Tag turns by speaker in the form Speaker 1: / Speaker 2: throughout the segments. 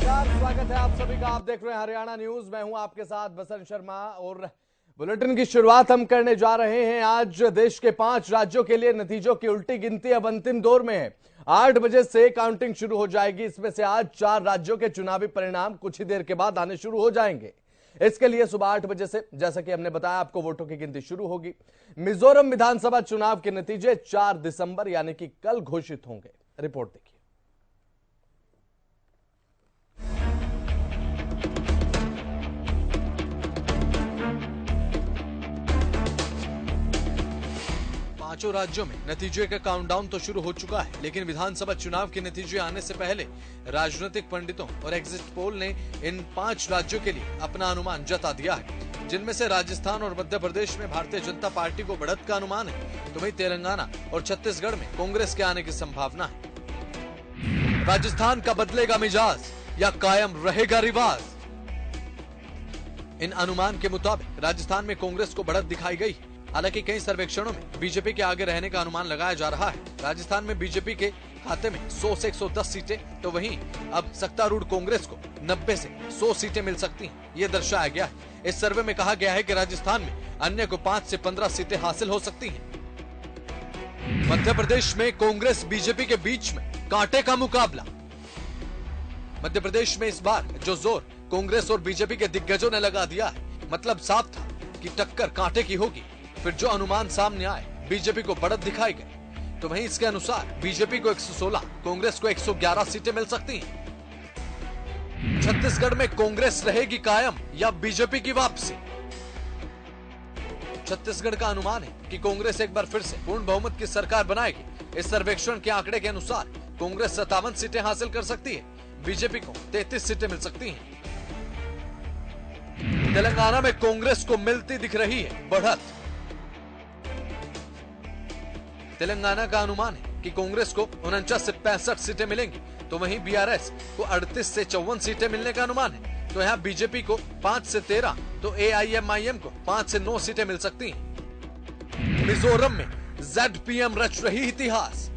Speaker 1: नमस्कार, स्वागत है आप सभी का। आप देख रहे हैं हरियाणा न्यूज। मैं हूं आपके साथ बसंत शर्मा और बुलेटिन की शुरुआत हम करने जा रहे हैं। आज देश के 5 राज्यों के लिए नतीजों की उल्टी गिनती अब अंतिम दौर में है। 8 बजे से काउंटिंग शुरू हो जाएगी। इसमें से आज 4 राज्यों के चुनावी परिणाम कुछ ही देर के बाद आने शुरू हो जाएंगे। इसके लिए सुबह 8 बजे से, जैसा कि हमने बताया आपको, वोटों की गिनती शुरू होगी। मिजोरम विधानसभा चुनाव के नतीजे 4 दिसंबर यानी कि कल घोषित होंगे। रिपोर्ट देखिए। पांचों राज्यों में नतीजे का काउंटडाउन तो शुरू हो चुका है, लेकिन विधानसभा चुनाव के नतीजे आने से पहले राजनीतिक पंडितों और एग्जिट पोल ने इन 5 राज्यों के लिए अपना अनुमान जता दिया है, जिनमें से राजस्थान और मध्य प्रदेश में भारतीय जनता पार्टी को बढ़त का अनुमान है, तो वहीं तेलंगाना और छत्तीसगढ़ में कांग्रेस के आने की संभावना है। राजस्थान का बदलेगा मिजाज या कायम रहेगा रिवाज? इन अनुमान के मुताबिक राजस्थान में कांग्रेस को बढ़त दिखाई गई। हालांकि कई सर्वेक्षणों में बीजेपी के आगे रहने का अनुमान लगाया जा रहा है। राजस्थान में बीजेपी के खाते में 100 से 110 सीटें, तो वहीं अब सत्तारूढ़ कांग्रेस को 90 से 100 सीटें मिल सकती हैं, ये दर्शाया गया है। इस सर्वे में कहा गया है कि राजस्थान में अन्य को 5 से 15 सीटें हासिल हो सकती हैं। मध्य प्रदेश में कांग्रेस बीजेपी के बीच में कांटे का मुकाबला। मध्य प्रदेश में इस बार जो जोर कांग्रेस और बीजेपी के दिग्गजों ने लगा दिया है, मतलब साफ था कि टक्कर कांटे की होगी। फिर जो अनुमान सामने आए, बीजेपी को बढ़त दिखाई गई, तो वहीं इसके अनुसार बीजेपी को 116, कांग्रेस को 111 सीटें मिल सकती हैं। छत्तीसगढ़ में कांग्रेस रहेगी कायम या बीजेपी की वापसी? छत्तीसगढ़ का अनुमान है कि कांग्रेस एक बार फिर से पूर्ण बहुमत की सरकार बनाएगी। इस सर्वेक्षण के आंकड़े के अनुसार कांग्रेस 57 सीटें हासिल कर सकती है, बीजेपी को 33 सीटें मिल सकती हैं। तेलंगाना में कांग्रेस को मिलती दिख रही है बढ़त। तेलंगाना का अनुमान है कि कांग्रेस को 49 से 65 सीटें मिलेंगी, तो वहीं बीआरएस को 38 से 54 सीटें मिलने का अनुमान है। तो यहाँ बीजेपी को 5 से 13, तो एआईएमआईएम को 5 से 9 सीटें मिल सकती हैं। मिजोरम में जेडपीएम रच रही इतिहास।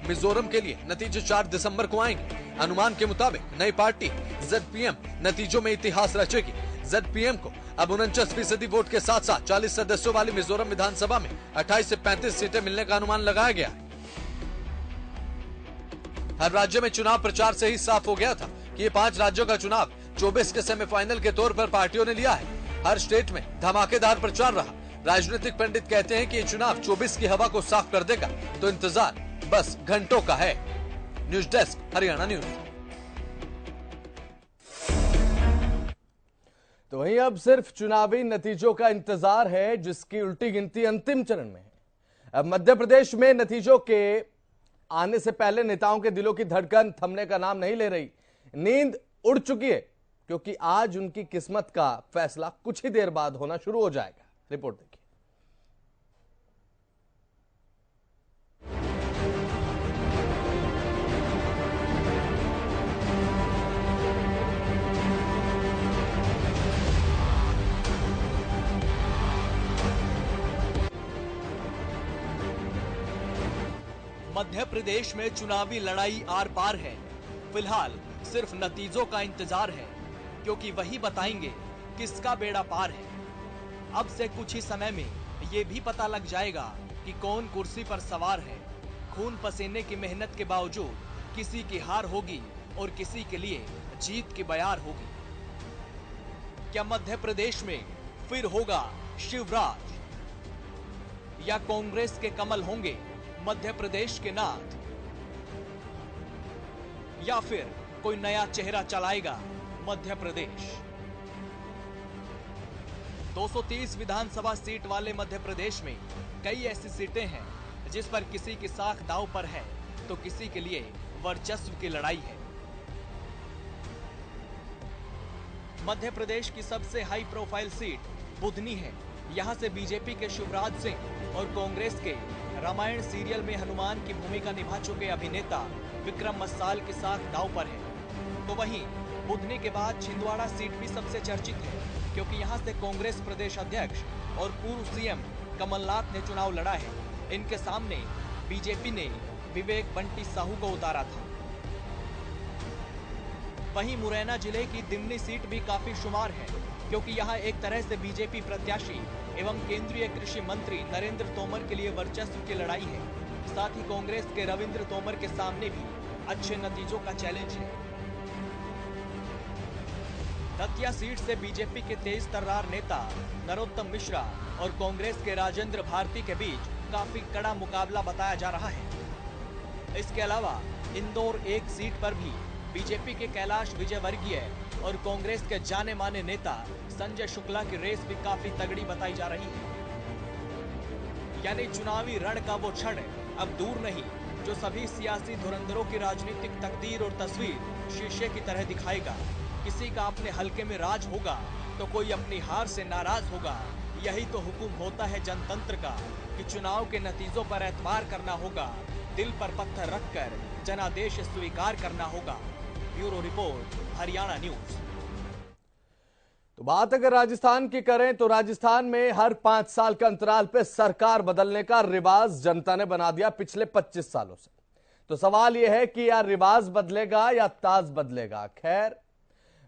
Speaker 1: मिजोरम के लिए नतीजे 4 दिसंबर को आएंगे। अनुमान के मुताबिक नई पार्टी जेडपीएम नतीजों में इतिहास रचेगी। जेडपीएम को अब 49% वोट के साथ साथ 40 सदस्यों वाली मिजोरम विधानसभा में 28 से 35 सीटें मिलने का अनुमान लगाया गया है। हर राज्य में चुनाव प्रचार से ही साफ हो गया था कि ये 5 राज्यों का चुनाव 24 के सेमीफाइनल के तौर पर पार्टियों ने लिया है। हर स्टेट में धमाकेदार प्रचार रहा। राजनीतिक पंडित कहते हैं कि ये चुनाव 24 की हवा को साफ कर देगा, तो इंतजार बस घंटों का है। News desk, Haryana news. तो वहीं अब सिर्फ चुनावी नतीजों का इंतजार है, जिसकी उल्टी गिनती अंतिम चरण में है। अब मध्य प्रदेश में नतीजों के आने से पहले नेताओं के दिलों की धड़कन थमने का नाम नहीं ले रही। नींद उड़ चुकी है, क्योंकि आज उनकी किस्मत का फैसला कुछ ही देर बाद होना शुरू हो जाएगा। रिपोर्ट देखिए।
Speaker 2: मध्य प्रदेश में चुनावी लड़ाई आर पार है। फिलहाल सिर्फ नतीजों का इंतजार है, क्योंकि वही बताएंगे किसका बेड़ा पार है। अब से कुछ ही समय में ये भी पता लग जाएगा कि कौन कुर्सी पर सवार है। खून पसीने की मेहनत के बावजूद किसी की हार होगी और किसी के लिए जीत की बयार होगी। क्या मध्य प्रदेश में फिर होगा शिवराज, या कांग्रेस के कमल होंगे मध्य प्रदेश के नाथ, या फिर कोई नया चेहरा चलाएगा मध्य प्रदेश? 230 विधानसभा सीट वाले मध्य प्रदेश में कई ऐसी सीटें हैं जिस पर किसी की साख दांव पर है, तो किसी के लिए वर्चस्व की लड़ाई है। मध्य प्रदेश की सबसे हाई प्रोफाइल सीट बुधनी है। यहां से बीजेपी के शिवराज सिंह और कांग्रेस के रामायण सीरियल में हनुमान की भूमिका निभा चुके अभिनेता विक्रम मसाल के साथ दांव पर है। तो वहीं बुधनी के बाद छिंदवाड़ा सीट भी सबसे चर्चित है, क्योंकि यहां से कांग्रेस प्रदेश अध्यक्ष और पूर्व सीएम कमलनाथ ने चुनाव लड़ा है। इनके सामने बीजेपी ने विवेक बंटी साहू को उतारा था। वहीं मुरैना जिले की दिमनी सीट भी काफी शुमार है, क्योंकि यहां एक तरह से बीजेपी प्रत्याशी एवं केंद्रीय कृषि मंत्री नरेंद्र तोमर के लिए वर्चस्व की लड़ाई है। साथ ही कांग्रेस के रविंद्र तोमर के सामने भी अच्छे नतीजों का चैलेंज है। दतिया सीट से बीजेपी के तेज तर्रार नेता नरोत्तम मिश्रा और कांग्रेस के राजेंद्र भारती के बीच काफी कड़ा मुकाबला बताया जा रहा है। इसके अलावा इंदौर एक सीट पर भी बीजेपी के कैलाश विजयवर्गीय और कांग्रेस के जाने माने नेता संजय शुक्ला की रेस भी काफी तगड़ी बताई जा रही है। यानी चुनावी रण का वो क्षण अब दूर नहीं जो सभी सियासी धुरंधरों की राजनीतिक तकदीर और तस्वीर शीशे की तरह दिखाएगा। किसी का अपने हलके में राज होगा तो कोई अपनी हार से नाराज होगा। यही तो हुक्म होता है जनतंत्र का कि चुनाव के नतीजों पर एतबार करना होगा, दिल पर पत्थर रखकर जनादेश स्वीकार करना होगा। Bureau report, Haryana news.
Speaker 1: तो बात अगर राजस्थान की करें तो राजस्थान में हर 5 साल के अंतराल पे सरकार बदलने का रिवाज जनता ने बना दिया पिछले 25 सालों से। तो सवाल यह है कि यार रिवाज बदलेगा या ताज बदलेगा। खैर,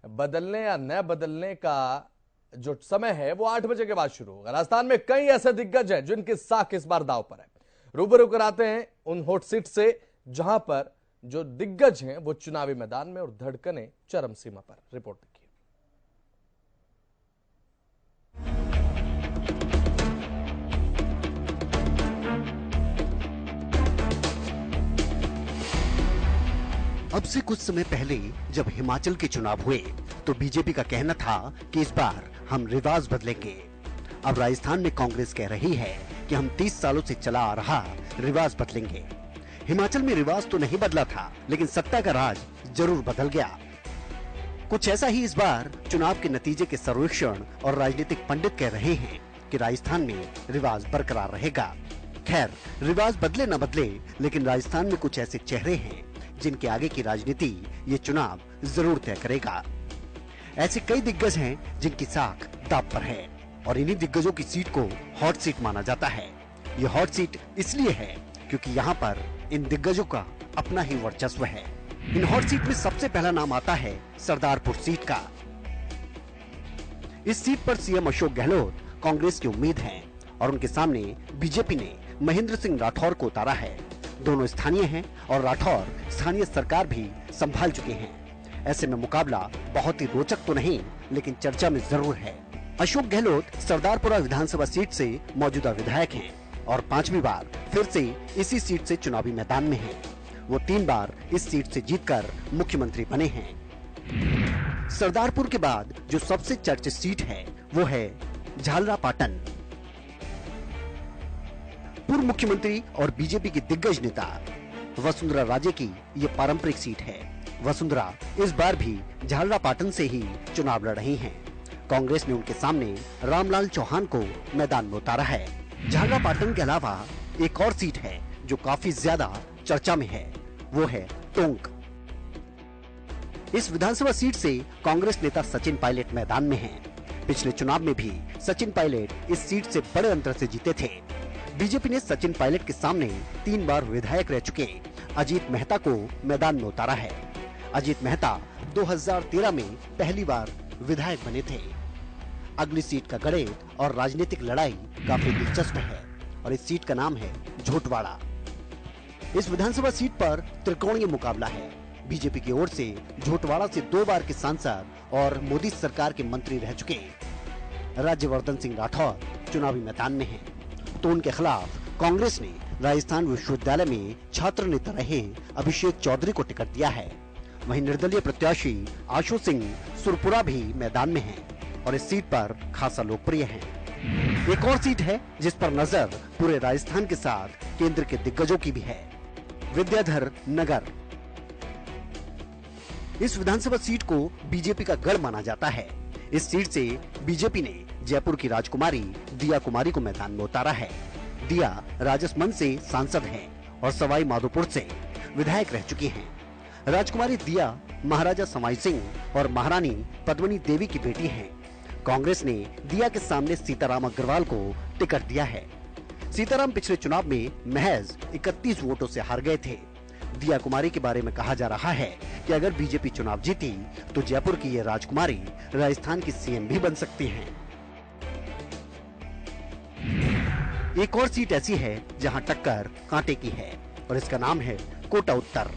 Speaker 1: बदलने या न बदलने का जो समय है वो 8 बजे के बाद शुरू होगा। राजस्थान में कई ऐसे दिग्गज हैं जिनकी साख इस बार दांव पर है। रूबरू कराते हैं उन हॉट सीट से जहां पर जो दिग्गज हैं वो चुनावी मैदान में और धड़कने चरम सीमा पर। रिपोर्ट देखिए।
Speaker 3: अब से कुछ समय पहले जब हिमाचल के चुनाव हुए तो बीजेपी का कहना था कि इस बार हम रिवाज बदलेंगे। अब राजस्थान में कांग्रेस कह रही है कि हम 30 सालों से चला आ रहा रिवाज बदलेंगे। हिमाचल में रिवाज तो नहीं बदला था, लेकिन सत्ता का राज जरूर बदल गया। कुछ ऐसा ही इस बार चुनाव के नतीजे के सर्वेक्षण और राजनीतिक पंडित कह रहे हैं कि राजस्थान में रिवाज बरकरार रहेगा। खैर, रिवाज बदले न बदले, लेकिन राजस्थान में कुछ ऐसे चेहरे हैं जिनके आगे की राजनीति ये चुनाव जरूर तय करेगा। ऐसे कई दिग्गज हैं जिनकी साख दांव पर है और इन्हीं दिग्गजों की सीट को हॉट सीट माना जाता है। ये हॉट सीट इसलिए है क्योंकि यहाँ पर इन दिग्गजों का अपना ही वर्चस्व है। इन हॉट सीट में सबसे पहला नाम आता है सरदारपुर सीट का। इस सीट पर सीएम अशोक गहलोत कांग्रेस की उम्मीद हैं और उनके सामने बीजेपी ने महेंद्र सिंह राठौर को उतारा है। दोनों स्थानीय हैं और राठौर स्थानीय सरकार भी संभाल चुके हैं। ऐसे में मुकाबला बहुत ही रोचक तो नहीं, लेकिन चर्चा में जरूर है। अशोक गहलोत सरदारपुरा विधानसभा सीट से मौजूदा विधायक हैं और 5वीं बार फिर से इसी सीट से चुनावी मैदान में हैं। वो 3 बार इस सीट से जीतकर मुख्यमंत्री बने हैं। सरदारपुर के बाद जो सबसे चर्चित सीट है वो है झालरापाटन। पूर्व मुख्यमंत्री और बीजेपी की दिग्गज नेता वसुंधरा राजे की ये पारंपरिक सीट है। वसुंधरा इस बार भी झालरापाटन से ही चुनाव लड़ रही हैं। कांग्रेस ने उनके सामने रामलाल चौहान को मैदान में उतारा है। झालरापाटन के अलावा एक और सीट है जो काफी ज्यादा चर्चा में है, वो है टोंक। इस विधानसभा सीट से कांग्रेस नेता सचिन पायलट मैदान में हैं। पिछले चुनाव में भी सचिन पायलट इस सीट से बड़े अंतर से जीते थे। बीजेपी ने सचिन पायलट के सामने 3 बार विधायक रह चुके अजीत मेहता को मैदान में उतारा है। अजीत मेहता 2013 में पहली बार विधायक बने थे। अगली सीट का गणित और राजनीतिक लड़ाई काफी दिलचस्प है और इस सीट का नाम है झोटवाड़ा। इस विधानसभा सीट पर त्रिकोणीय मुकाबला है। बीजेपी की ओर से झोटवाड़ा से 2 बार के सांसद और मोदी सरकार के मंत्री रह चुके राज्यवर्धन सिंह राठौर चुनावी मैदान में हैं। तो उनके खिलाफ कांग्रेस ने राजस्थान विश्वविद्यालय में छात्र नेता रहे अभिषेक चौधरी को टिकट दिया है। वहीं निर्दलीय प्रत्याशी आशु सिंह सुरपुरा भी मैदान में हैं और इस सीट पर खासा लोकप्रिय हैं। एक और सीट है जिस पर नजर पूरे राजस्थान के साथ केंद्र के दिग्गजों की भी है, विद्याधर नगर। इस विधानसभा सीट को बीजेपी का गढ़ माना जाता है। इस सीट से बीजेपी ने जयपुर की राजकुमारी दिया कुमारी को मैदान में उतारा है। दिया राजसमंद से सांसद हैं और सवाई माधोपुर से विधायक रह चुकी हैं। राजकुमारी दिया महाराजा समाई सिंह और महारानी पद्मिनी देवी की बेटी हैं। कांग्रेस ने दिया के सामने सीताराम अग्रवाल को टिकट दिया है। सीताराम पिछले चुनाव में महज 31 वोटों से हार गए थे। दिया कुमारी के बारे में कहा जा रहा है कि अगर बीजेपी चुनाव जीती तो जयपुर की ये राजकुमारी राजस्थान की सीएम भी बन सकती हैं। एक और सीट ऐसी है जहां टक्कर कांटे की है और इसका नाम है कोटा उत्तर।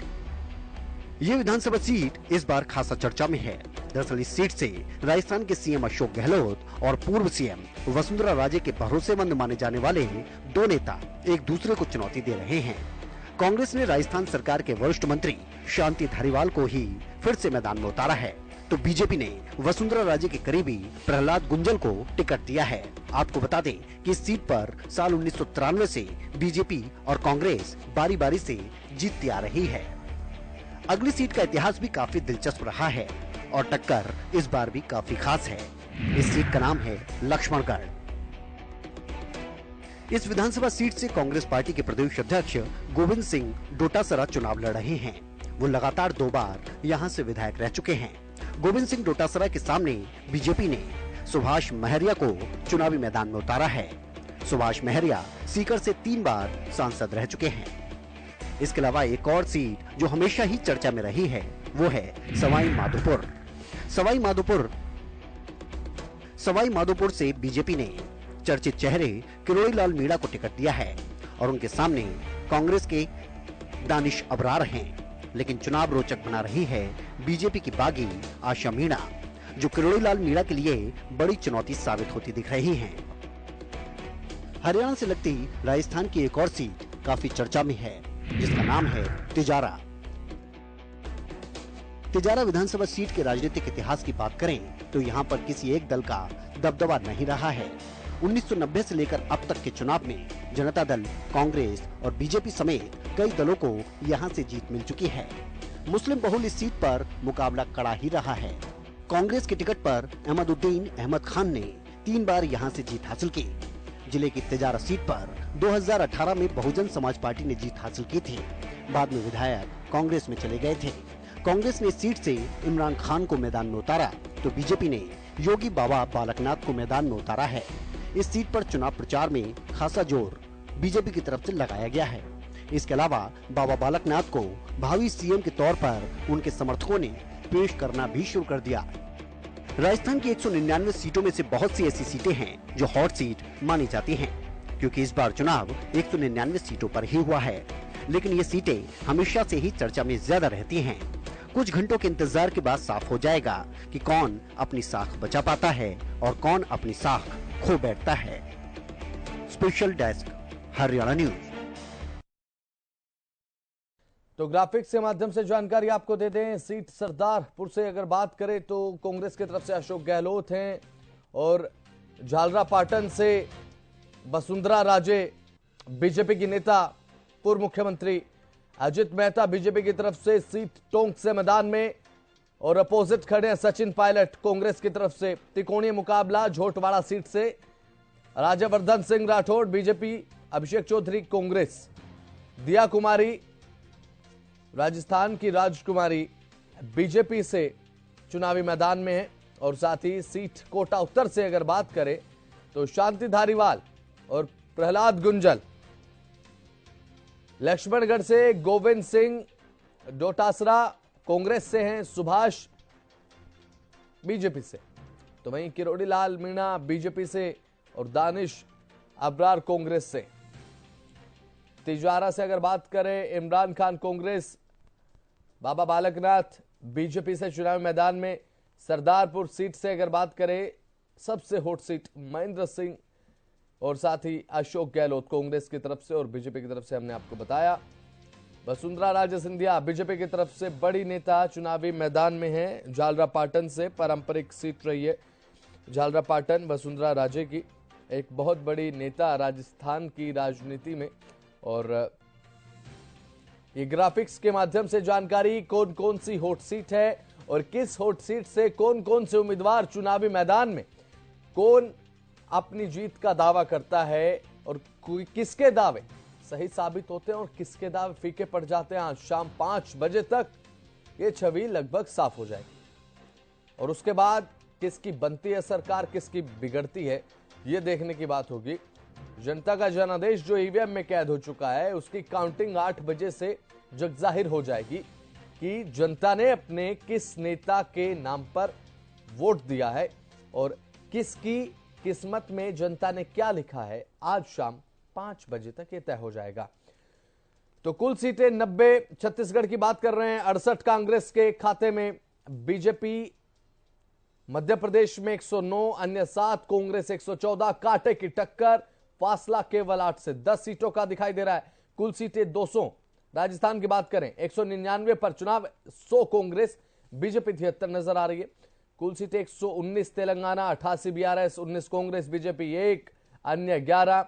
Speaker 3: ये विधानसभा सीट इस बार खासा चर्चा में है। दरअसल इस सीट से राजस्थान के सीएम अशोक गहलोत और पूर्व सीएम वसुंधरा राजे के भरोसेमंद माने जाने वाले दो नेता एक दूसरे को चुनौती दे रहे हैं। कांग्रेस ने राजस्थान सरकार के वरिष्ठ मंत्री शांति धारीवाल को ही फिर से मैदान में उतारा है, तो बीजेपी ने वसुंधरा राजे के करीबी प्रहलाद गुंजल को टिकट दिया है। आपको बता दें कि इस सीट पर साल 1993 से बीजेपी और कांग्रेस बारी बारी से जीतती आ रही है। अगली सीट का इतिहास भी काफी दिलचस्प रहा है और टक्कर इस बार भी काफी खास है। इस सीट का नाम है लक्ष्मणगढ़। इस विधानसभा सीट से कांग्रेस पार्टी के प्रदेश अध्यक्ष गोविंद सिंह डोटासरा चुनाव लड़ रहे हैं। वो लगातार 2 बार यहां से विधायक रह चुके हैं। गोविंद सिंह डोटासरा के सामने बीजेपी ने सुभाष महरिया को चुनावी मैदान में उतारा है। सुभाष महरिया सीकर से 3 बार सांसद रह चुके हैं। इसके अलावा एक और सीट जो हमेशा ही चर्चा में रही है वो है सवाई माधोपुर। सवाई माधोपुर से बीजेपी ने चर्चित चेहरे किरोड़ी लाल मीणा को टिकट दिया है और उनके सामने कांग्रेस के दानिश अबरार हैं। लेकिन चुनाव रोचक बना रही है बीजेपी की बागी आशा मीणा, जो किरोड़ी लाल मीणा के लिए बड़ी चुनौती साबित होती दिख रही हैं। हरियाणा से लगती राजस्थान की एक और सीट काफी चर्चा में है, जिसका नाम है तिजारा। तिजारा विधानसभा सीट के राजनीतिक इतिहास की बात करें तो यहाँ पर किसी एक दल का दबदबा नहीं रहा है। 1990 से लेकर अब तक के चुनाव में जनता दल, कांग्रेस और बीजेपी समेत कई दलों को यहाँ से जीत मिल चुकी है। मुस्लिम बहुल इस सीट पर मुकाबला कड़ा ही रहा है। कांग्रेस के टिकट पर अहमदुद्दीन अहमद खान ने 3 बार यहाँ से जीत हासिल की। जिले की तिजारा सीट पर 2018 में बहुजन समाज पार्टी ने जीत हासिल की थी। बाद में विधायक कांग्रेस में चले गए थे। कांग्रेस ने इस सीट से इमरान खान को मैदान में उतारा तो बीजेपी ने योगी बाबा बालकनाथ को मैदान में उतारा है। इस सीट पर चुनाव प्रचार में खासा जोर बीजेपी की तरफ से लगाया गया है। इसके अलावा बाबा बालकनाथ को भावी सीएम के तौर पर उनके समर्थकों ने पेश करना भी शुरू कर दिया। राजस्थान की 199 सीटों में से बहुत सी ऐसी सीटें हैं जो हॉट सीट मानी जाती हैं, क्योंकि इस बार चुनाव 199 सीटों पर ही हुआ है। लेकिन ये सीटें हमेशा से ही चर्चा में ज्यादा रहती हैं। कुछ घंटों के इंतजार के बाद साफ हो जाएगा कि कौन अपनी साख बचा पाता है और कौन अपनी साख खो बैठता है। Special desk, Haryana news.
Speaker 1: तो ग्राफिक्स के माध्यम से जानकारी आपको दे दें। सीट सरदारपुर से अगर बात करें तो कांग्रेस की तरफ से अशोक गहलोत हैं और झालरापाटन से वसुंधरा राजे, बीजेपी की नेता पूर्व मुख्यमंत्री अजित मेहता बीजेपी की तरफ से सीट टोंक से मैदान में, और अपोजिट खड़े हैं सचिन पायलट कांग्रेस की तरफ से। त्रिकोणीय मुकाबला झोटवाड़ा सीट से राज्यवर्धन सिंह राठौड़ बीजेपी, अभिषेक चौधरी कांग्रेस, दिया कुमारी राजस्थान की राजकुमारी बीजेपी से चुनावी मैदान में है। और साथ ही सीट कोटा उत्तर से अगर बात करें तो शांति धारीवाल और प्रहलाद गुंजल, लक्ष्मणगढ़ से गोविंद सिंह डोटासरा कांग्रेस से हैं, सुभाष बीजेपी से, तो वहीं किरोड़ी लाल मीणा बीजेपी से और दानिश अबरार कांग्रेस से। तिजारा से अगर बात करें इमरान खान कांग्रेस, बाबा बालकनाथ बीजेपी से चुनावी मैदान में। सरदारपुर सीट से अगर बात करें सबसे हॉट सीट महेंद्र सिंह और साथ ही अशोक गहलोत कांग्रेस की तरफ से, और बीजेपी की तरफ से हमने आपको बताया वसुंधरा राजे सिंधिया बीजेपी की तरफ से बड़ी नेता चुनावी मैदान में है। झालरापाटन से पारंपरिक सीट रही है झालरापाटन वसुंधरा राजे की, एक बहुत बड़ी नेता राजस्थान की राजनीति में। और ये ग्राफिक्स के माध्यम से जानकारी कौन कौन सी हॉट सीट है और किस हॉट सीट से कौन कौन से उम्मीदवार चुनावी मैदान में कौन अपनी जीत का दावा करता है और किसके दावे सही साबित होते हैं और किसके दावे फीके पड़ जाते हैं। आज शाम 5 बजे तक ये छवि लगभग साफ हो जाएगी और उसके बाद किसकी बनती है सरकार, किसकी बिगड़ती है, ये देखने की बात होगी। जनता का जनादेश जो ईवीएम में कैद हो चुका है उसकी काउंटिंग 8 बजे से
Speaker 4: जग जाहिर हो जाएगी कि जनता ने अपने किस नेता के नाम पर वोट दिया है और किसकी किस्मत में जनता ने क्या लिखा है। आज शाम 5 बजे तक ये तय हो जाएगा। तो कुल सीटें 90 छत्तीसगढ़ की बात कर रहे हैं, 68 कांग्रेस के खाते में, बीजेपी मध्य प्रदेश में 109, अन्य 7, कांग्रेस 114, कांटे की टक्कर, फासला केवल 8 से 10 सीटों का दिखाई दे रहा है। कुल सीटें 200। राजस्थान की बात करें 199 पर चुनाव, 100 कांग्रेस, बीजेपी 73 नजर आ रही है। कुल सीटें 119 तेलंगाना, 88 बीआरएस, 19 कांग्रेस, बीजेपी 1, अन्य 11।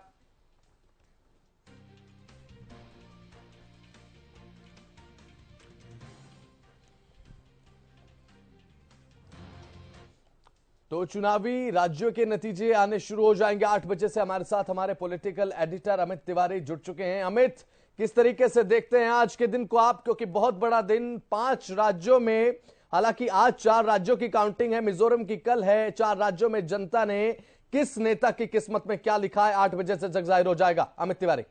Speaker 4: तो चुनावी राज्यों के नतीजे आने शुरू हो जाएंगे 8 बजे से। हमारे साथ हमारे पॉलिटिकल एडिटर अमित तिवारी जुड़ चुके हैं। अमित, किस तरीके से देखते हैं आज के दिन को आप, क्योंकि बहुत बड़ा दिन 5 राज्यों में, हालांकि आज 4 राज्यों की काउंटिंग है, मिजोरम की कल है। 4 राज्यों में जनता ने किस नेता की किस्मत में क्या लिखा है 8 बजे से जग जाहिर हो जाएगा। अमित तिवारी।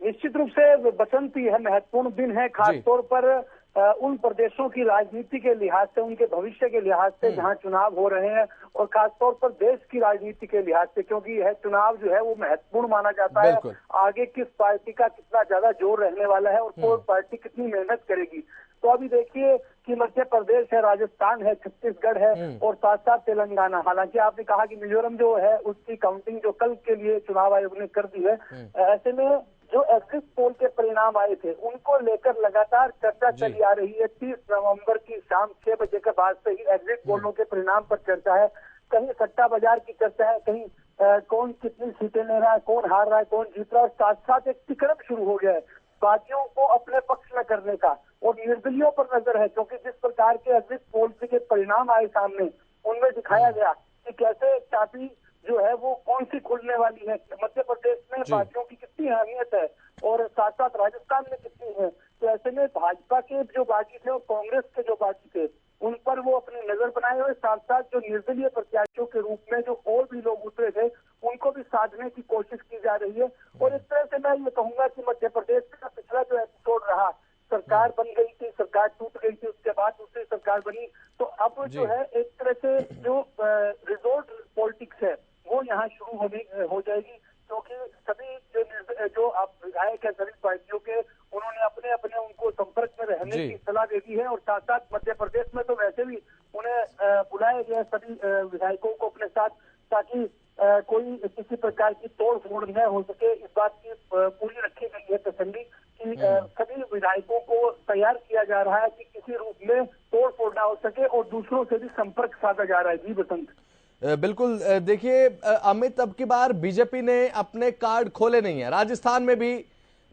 Speaker 5: निश्चित रूप से बसंत यह महत्वपूर्ण दिन है, खासतौर पर उन प्रदेशों की राजनीति के लिहाज से, उनके भविष्य के लिहाज से जहां चुनाव हो रहे हैं, और खासतौर पर देश की राजनीति के लिहाज से, क्योंकि यह चुनाव जो है वो महत्वपूर्ण माना जाता है। आगे किस पार्टी का कितना ज्यादा जोर रहने वाला है और कौन पार्टी कितनी मेहनत करेगी। तो अभी देखिए कि मध्य प्रदेश है, राजस्थान है, छत्तीसगढ़ है और साथ साथ तेलंगाना। हालांकि आपने कहा कि मिजोरम जो है उसकी काउंटिंग जो कल के लिए चुनाव आयोग ने कर दी है। ऐसे में जो एग्जिट पोल के परिणाम आए थे उनको लेकर लगातार चर्चा चली आ रही है। 30 नवंबर की शाम 6 बजे के बाद से ही एग्जिट पोलों के परिणाम पर चर्चा है। कहीं सट्टा बाजार की चर्चा है, कहीं कौन कितनी सीटें ले रहा है, कौन हार रहा है, कौन जीत रहा है। साथ साथ एक तिकड़म शुरू हो गया है पार्टियों को अपने पक्ष में करने का, और निर्दलीयों पर नजर है, क्योंकि जिस प्रकार के एग्जिट पोल के परिणाम आए सामने उनमें दिखाया गया कि कैसे चाबी जो है वो कौन सी खुलने वाली है। मध्य प्रदेश में पार्टियों की कितनी अहमियत है और साथ साथ राजस्थान में कितनी है। तो ऐसे में भाजपा के जो बागी थे और कांग्रेस के जो बागी थे उन पर वो अपनी नजर बनाए हुए, साथ साथ जो निर्दलीय प्रत्याशियों के रूप में जो और भी लोग उतरे थे उनको भी साधने की कोशिश की जा रही है। और इस तरह से मैं ये कहूंगा कि मध्य प्रदेश का पिछला जो एपिसोड रहा, सरकार बन गई थी, सरकार टूट गई थी, उसके बाद दूसरी सरकार बनी, तो अब जो है एक तरह से जो रिजोर्ट पॉलिटिक्स है वो यहाँ शुरू हो जाएगी, क्योंकि सभी जो आप विधायक है सभी पार्टियों के, उन्होंने अपने अपने उनको संपर्क में रहने की सलाह दे दी है। और साथ साथ मध्य प्रदेश में तो वैसे भी उन्हें बुलाया गया सभी विधायकों को अपने साथ, ताकि कोई किसी प्रकार की तोड़ फोड़ न हो सके। इस बात की पूरी रखी गई है तसल्ली कि सभी विधायकों को तैयार किया जा रहा है कि किसी रूप में तोड़ फोड़ ना हो सके, और दूसरों से भी संपर्क साधा जा रहा है। जी बसंत।
Speaker 4: बिल्कुल, देखिए अमित, अब की बार बीजेपी ने अपने कार्ड खोले नहीं है। राजस्थान में भी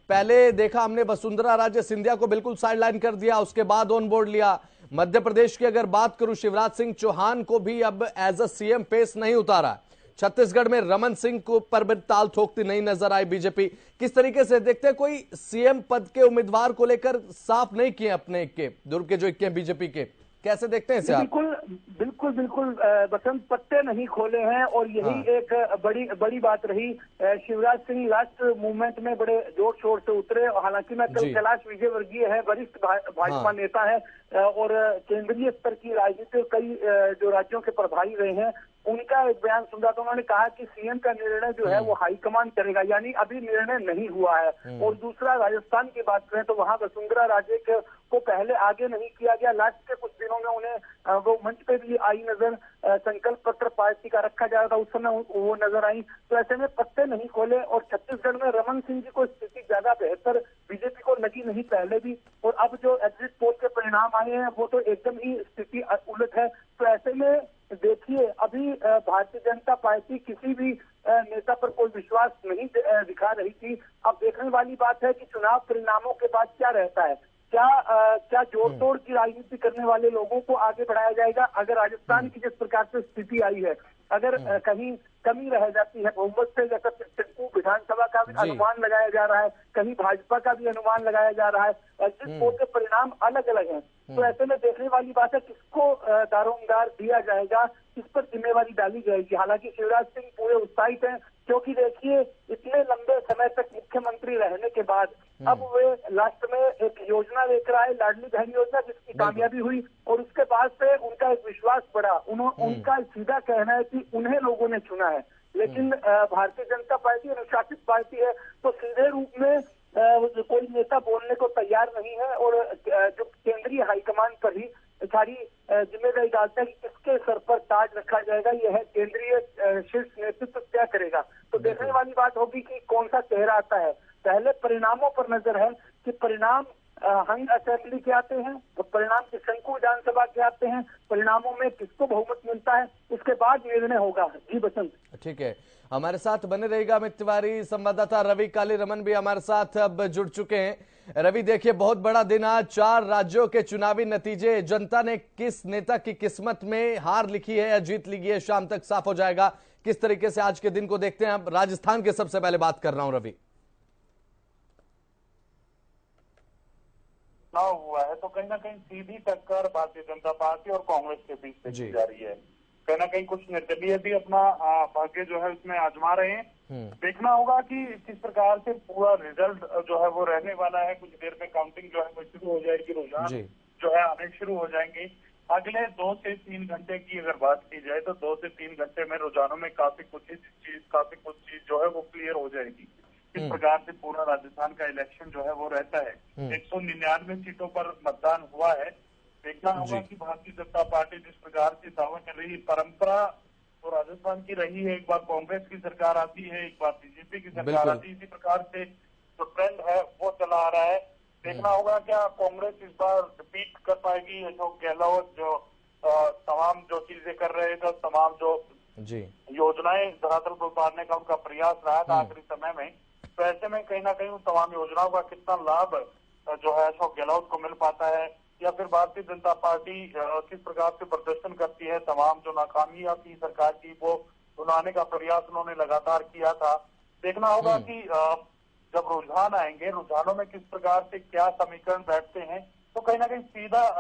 Speaker 4: पहले देखा हमने, वसुंधरा राजे सिंधिया को बिल्कुल साइडलाइन कर दिया, उसके बाद ऑन बोर्ड लिया। मध्य प्रदेश की अगर बात करूं, शिवराज सिंह चौहान को भी अब एज अ सीएम पेश नहीं उतारा। छत्तीसगढ़ में रमन सिंह को पर भी ताल ठोकती नहीं नजर आई बीजेपी। किस तरीके से देखते हैं, कोई सीएम पद के उम्मीदवार को लेकर साफ नहीं किए अपने इक्के, दुर्ग के जो इक्के बीजेपी के, कैसे देखते हैं इसे आप?
Speaker 5: बिल्कुल बसंत, पत्ते नहीं खोले हैं, और यही एक बड़ी बात रही। शिवराज सिंह लास्ट मूवमेंट में बड़े जोर शोर से उतरे। हालांकि मैं कल कैलाश विजयवर्गीय है, वरिष्ठ भाजपा नेता है और केंद्रीय स्तर की राजनीति कई जो राज्यों के प्रभारी रहे हैं, उनका एक बयान सुन रहा था। उन्होंने कहा कि सीएम का निर्णय जो है वो हाईकमान करेगा, यानी अभी निर्णय नहीं हुआ है। और दूसरा, राजस्थान की बात करें तो वहां वसुंधरा राजे को पहले आगे नहीं किया गया। लास्ट के कुछ दिनों में उन्हें वो मंच पे भी आई नजर, संकल्प पत्र पार्टी का रखा जा रहा था, उस समय वो नजर आई। तो ऐसे में पत्ते नहीं खोले। और छत्तीसगढ़ में रमन सिंह जी को स्थिति ज्यादा बेहतर बीजेपी को लगी नहीं पहले भी, और अब जो एग्जिट पोल के परिणाम आए हैं वो तो एकदम ही स्थिति उलट है। तो ऐसे में देखिए, अभी भारतीय जनता पार्टी किसी भी नेता पर कोई विश्वास नहीं दिखा रही थी। अब देखने वाली बात है कि चुनाव परिणामों के बाद क्या रहता है, क्या जोड़ तोड़ की राजनीति करने वाले लोगों को आगे बढ़ाया जाएगा? अगर राजस्थान की जिस प्रकार से स्थिति आई है, अगर कहीं कमी रह जाती है बहुमत से, जैसा टिप्पू विधानसभा का भी अनुमान लगाया जा रहा है, कहीं भाजपा का भी अनुमान लगाया जा रहा है, एग्जिट पोल के परिणाम अलग अलग हैं, तो ऐसे में देखने वाली बात है किसको दारोमदार दिया जाएगा, किस पर जिम्मेवारी डाली जाएगी। हालांकि शिवराज सिंह पूरे उत्साहित हैं, क्योंकि देखिए इतने लंबे समय तक मुख्यमंत्री रहने के बाद अब वे लास्ट में एक योजना लेकर आए, लाडली बहन योजना, जिसकी कामयाबी हुई और उसके बाद से उनका एक विश्वास बढ़ा। उनका सीधा कहना है कि उन्हें लोगों ने चुना है, लेकिन भारतीय जनता पार्टी अनुशासित पार्टी है, तो सीधे रूप में कोई नेता बोलने को तैयार नहीं है और जो केंद्रीय हाईकमान पर ही सारी जिम्मेदारी डालता है कि किसके सर पर ताज रखा जाएगा, यह केंद्रीय शीर्ष नेतृत्व क्या करेगा। तो देखने वाली बात होगी कि कौन सा चेहरा आता है। पहले परिणामों पर नजर है कि परिणाम हंग असेंबली के आते हैं, तो परिणाम की शंकु विधानसभा के आते हैं, परिणामों में किसको बहुमत मिलता है, उसके बाद निर्णय होगा। जी बसंत,
Speaker 4: ठीक है, हमारे साथ बने रहेगा अमित तिवारी। संवाददाता रवि काली रमन भी हमारे साथ अब जुड़ चुके हैं। रवि, देखिए बहुत बड़ा दिन आज, 4 राज्यों के चुनावी नतीजे, जनता ने किस नेता की किस्मत में हार लिखी है या जीत ली है, शाम तक साफ हो जाएगा। किस तरीके से आज के दिन को देखते हैं? अब राजस्थान के सबसे पहले बात कर रहा हूं रवि।
Speaker 6: चुनाव हुआ है तो कहीं ना कहीं सीधी टक्कर भारतीय जनता पार्टी और कांग्रेस के बीच देखी जा रही है। कहीं ना कहीं कुछ निर्दलीय भी अपना भाग्य जो है उसमें आजमा रहे हैं। देखना होगा कि किस प्रकार से पूरा रिजल्ट जो है वो रहने वाला है। कुछ देर में काउंटिंग जो है वो शुरू हो जाएगी, रुझान जो है आने शुरू हो जाएंगे। अगले 2 से 3 घंटे की अगर बात की जाए तो 2 से 3 घंटे में रुझानों में काफी कुछ चीज जो है वो क्लियर हो जाएगी। इस प्रकार से पूरा राजस्थान का इलेक्शन जो है वो रहता है। 199 सीटों पर मतदान हुआ है। देखना होगा कि भारतीय जनता पार्टी जिस प्रकार से दावा कर रही है, परंपरा तो राजस्थान की रही है, एक बार कांग्रेस की सरकार आती है, एक बार बीजेपी की सरकार आती है, इसी प्रकार से जो ट्रेंड है वो चला आ रहा है। देखना होगा क्या कांग्रेस इस बार रिपीट कर पाएगी। अशोक गहलोत जो तमाम जो चीजें कर रहे थे, तमाम जो योजनाएं धरातल पर उतारने का उनका प्रयास रहा था आखिरी समय में, तो ऐसे में कहीं ना कहीं उन तमाम योजनाओं का कितना लाभ जो है अशोक गहलोत को मिल पाता है, या फिर भारतीय जनता पार्टी किस प्रकार से प्रदर्शन करती है। तमाम जो नाकामियां थी सरकार की वो बनाने का प्रयास उन्होंने लगातार किया था। देखना होगा कि जब रुझान आएंगे, रुझानों में किस प्रकार से क्या समीकरण बैठते हैं, तो कहीं ना कहीं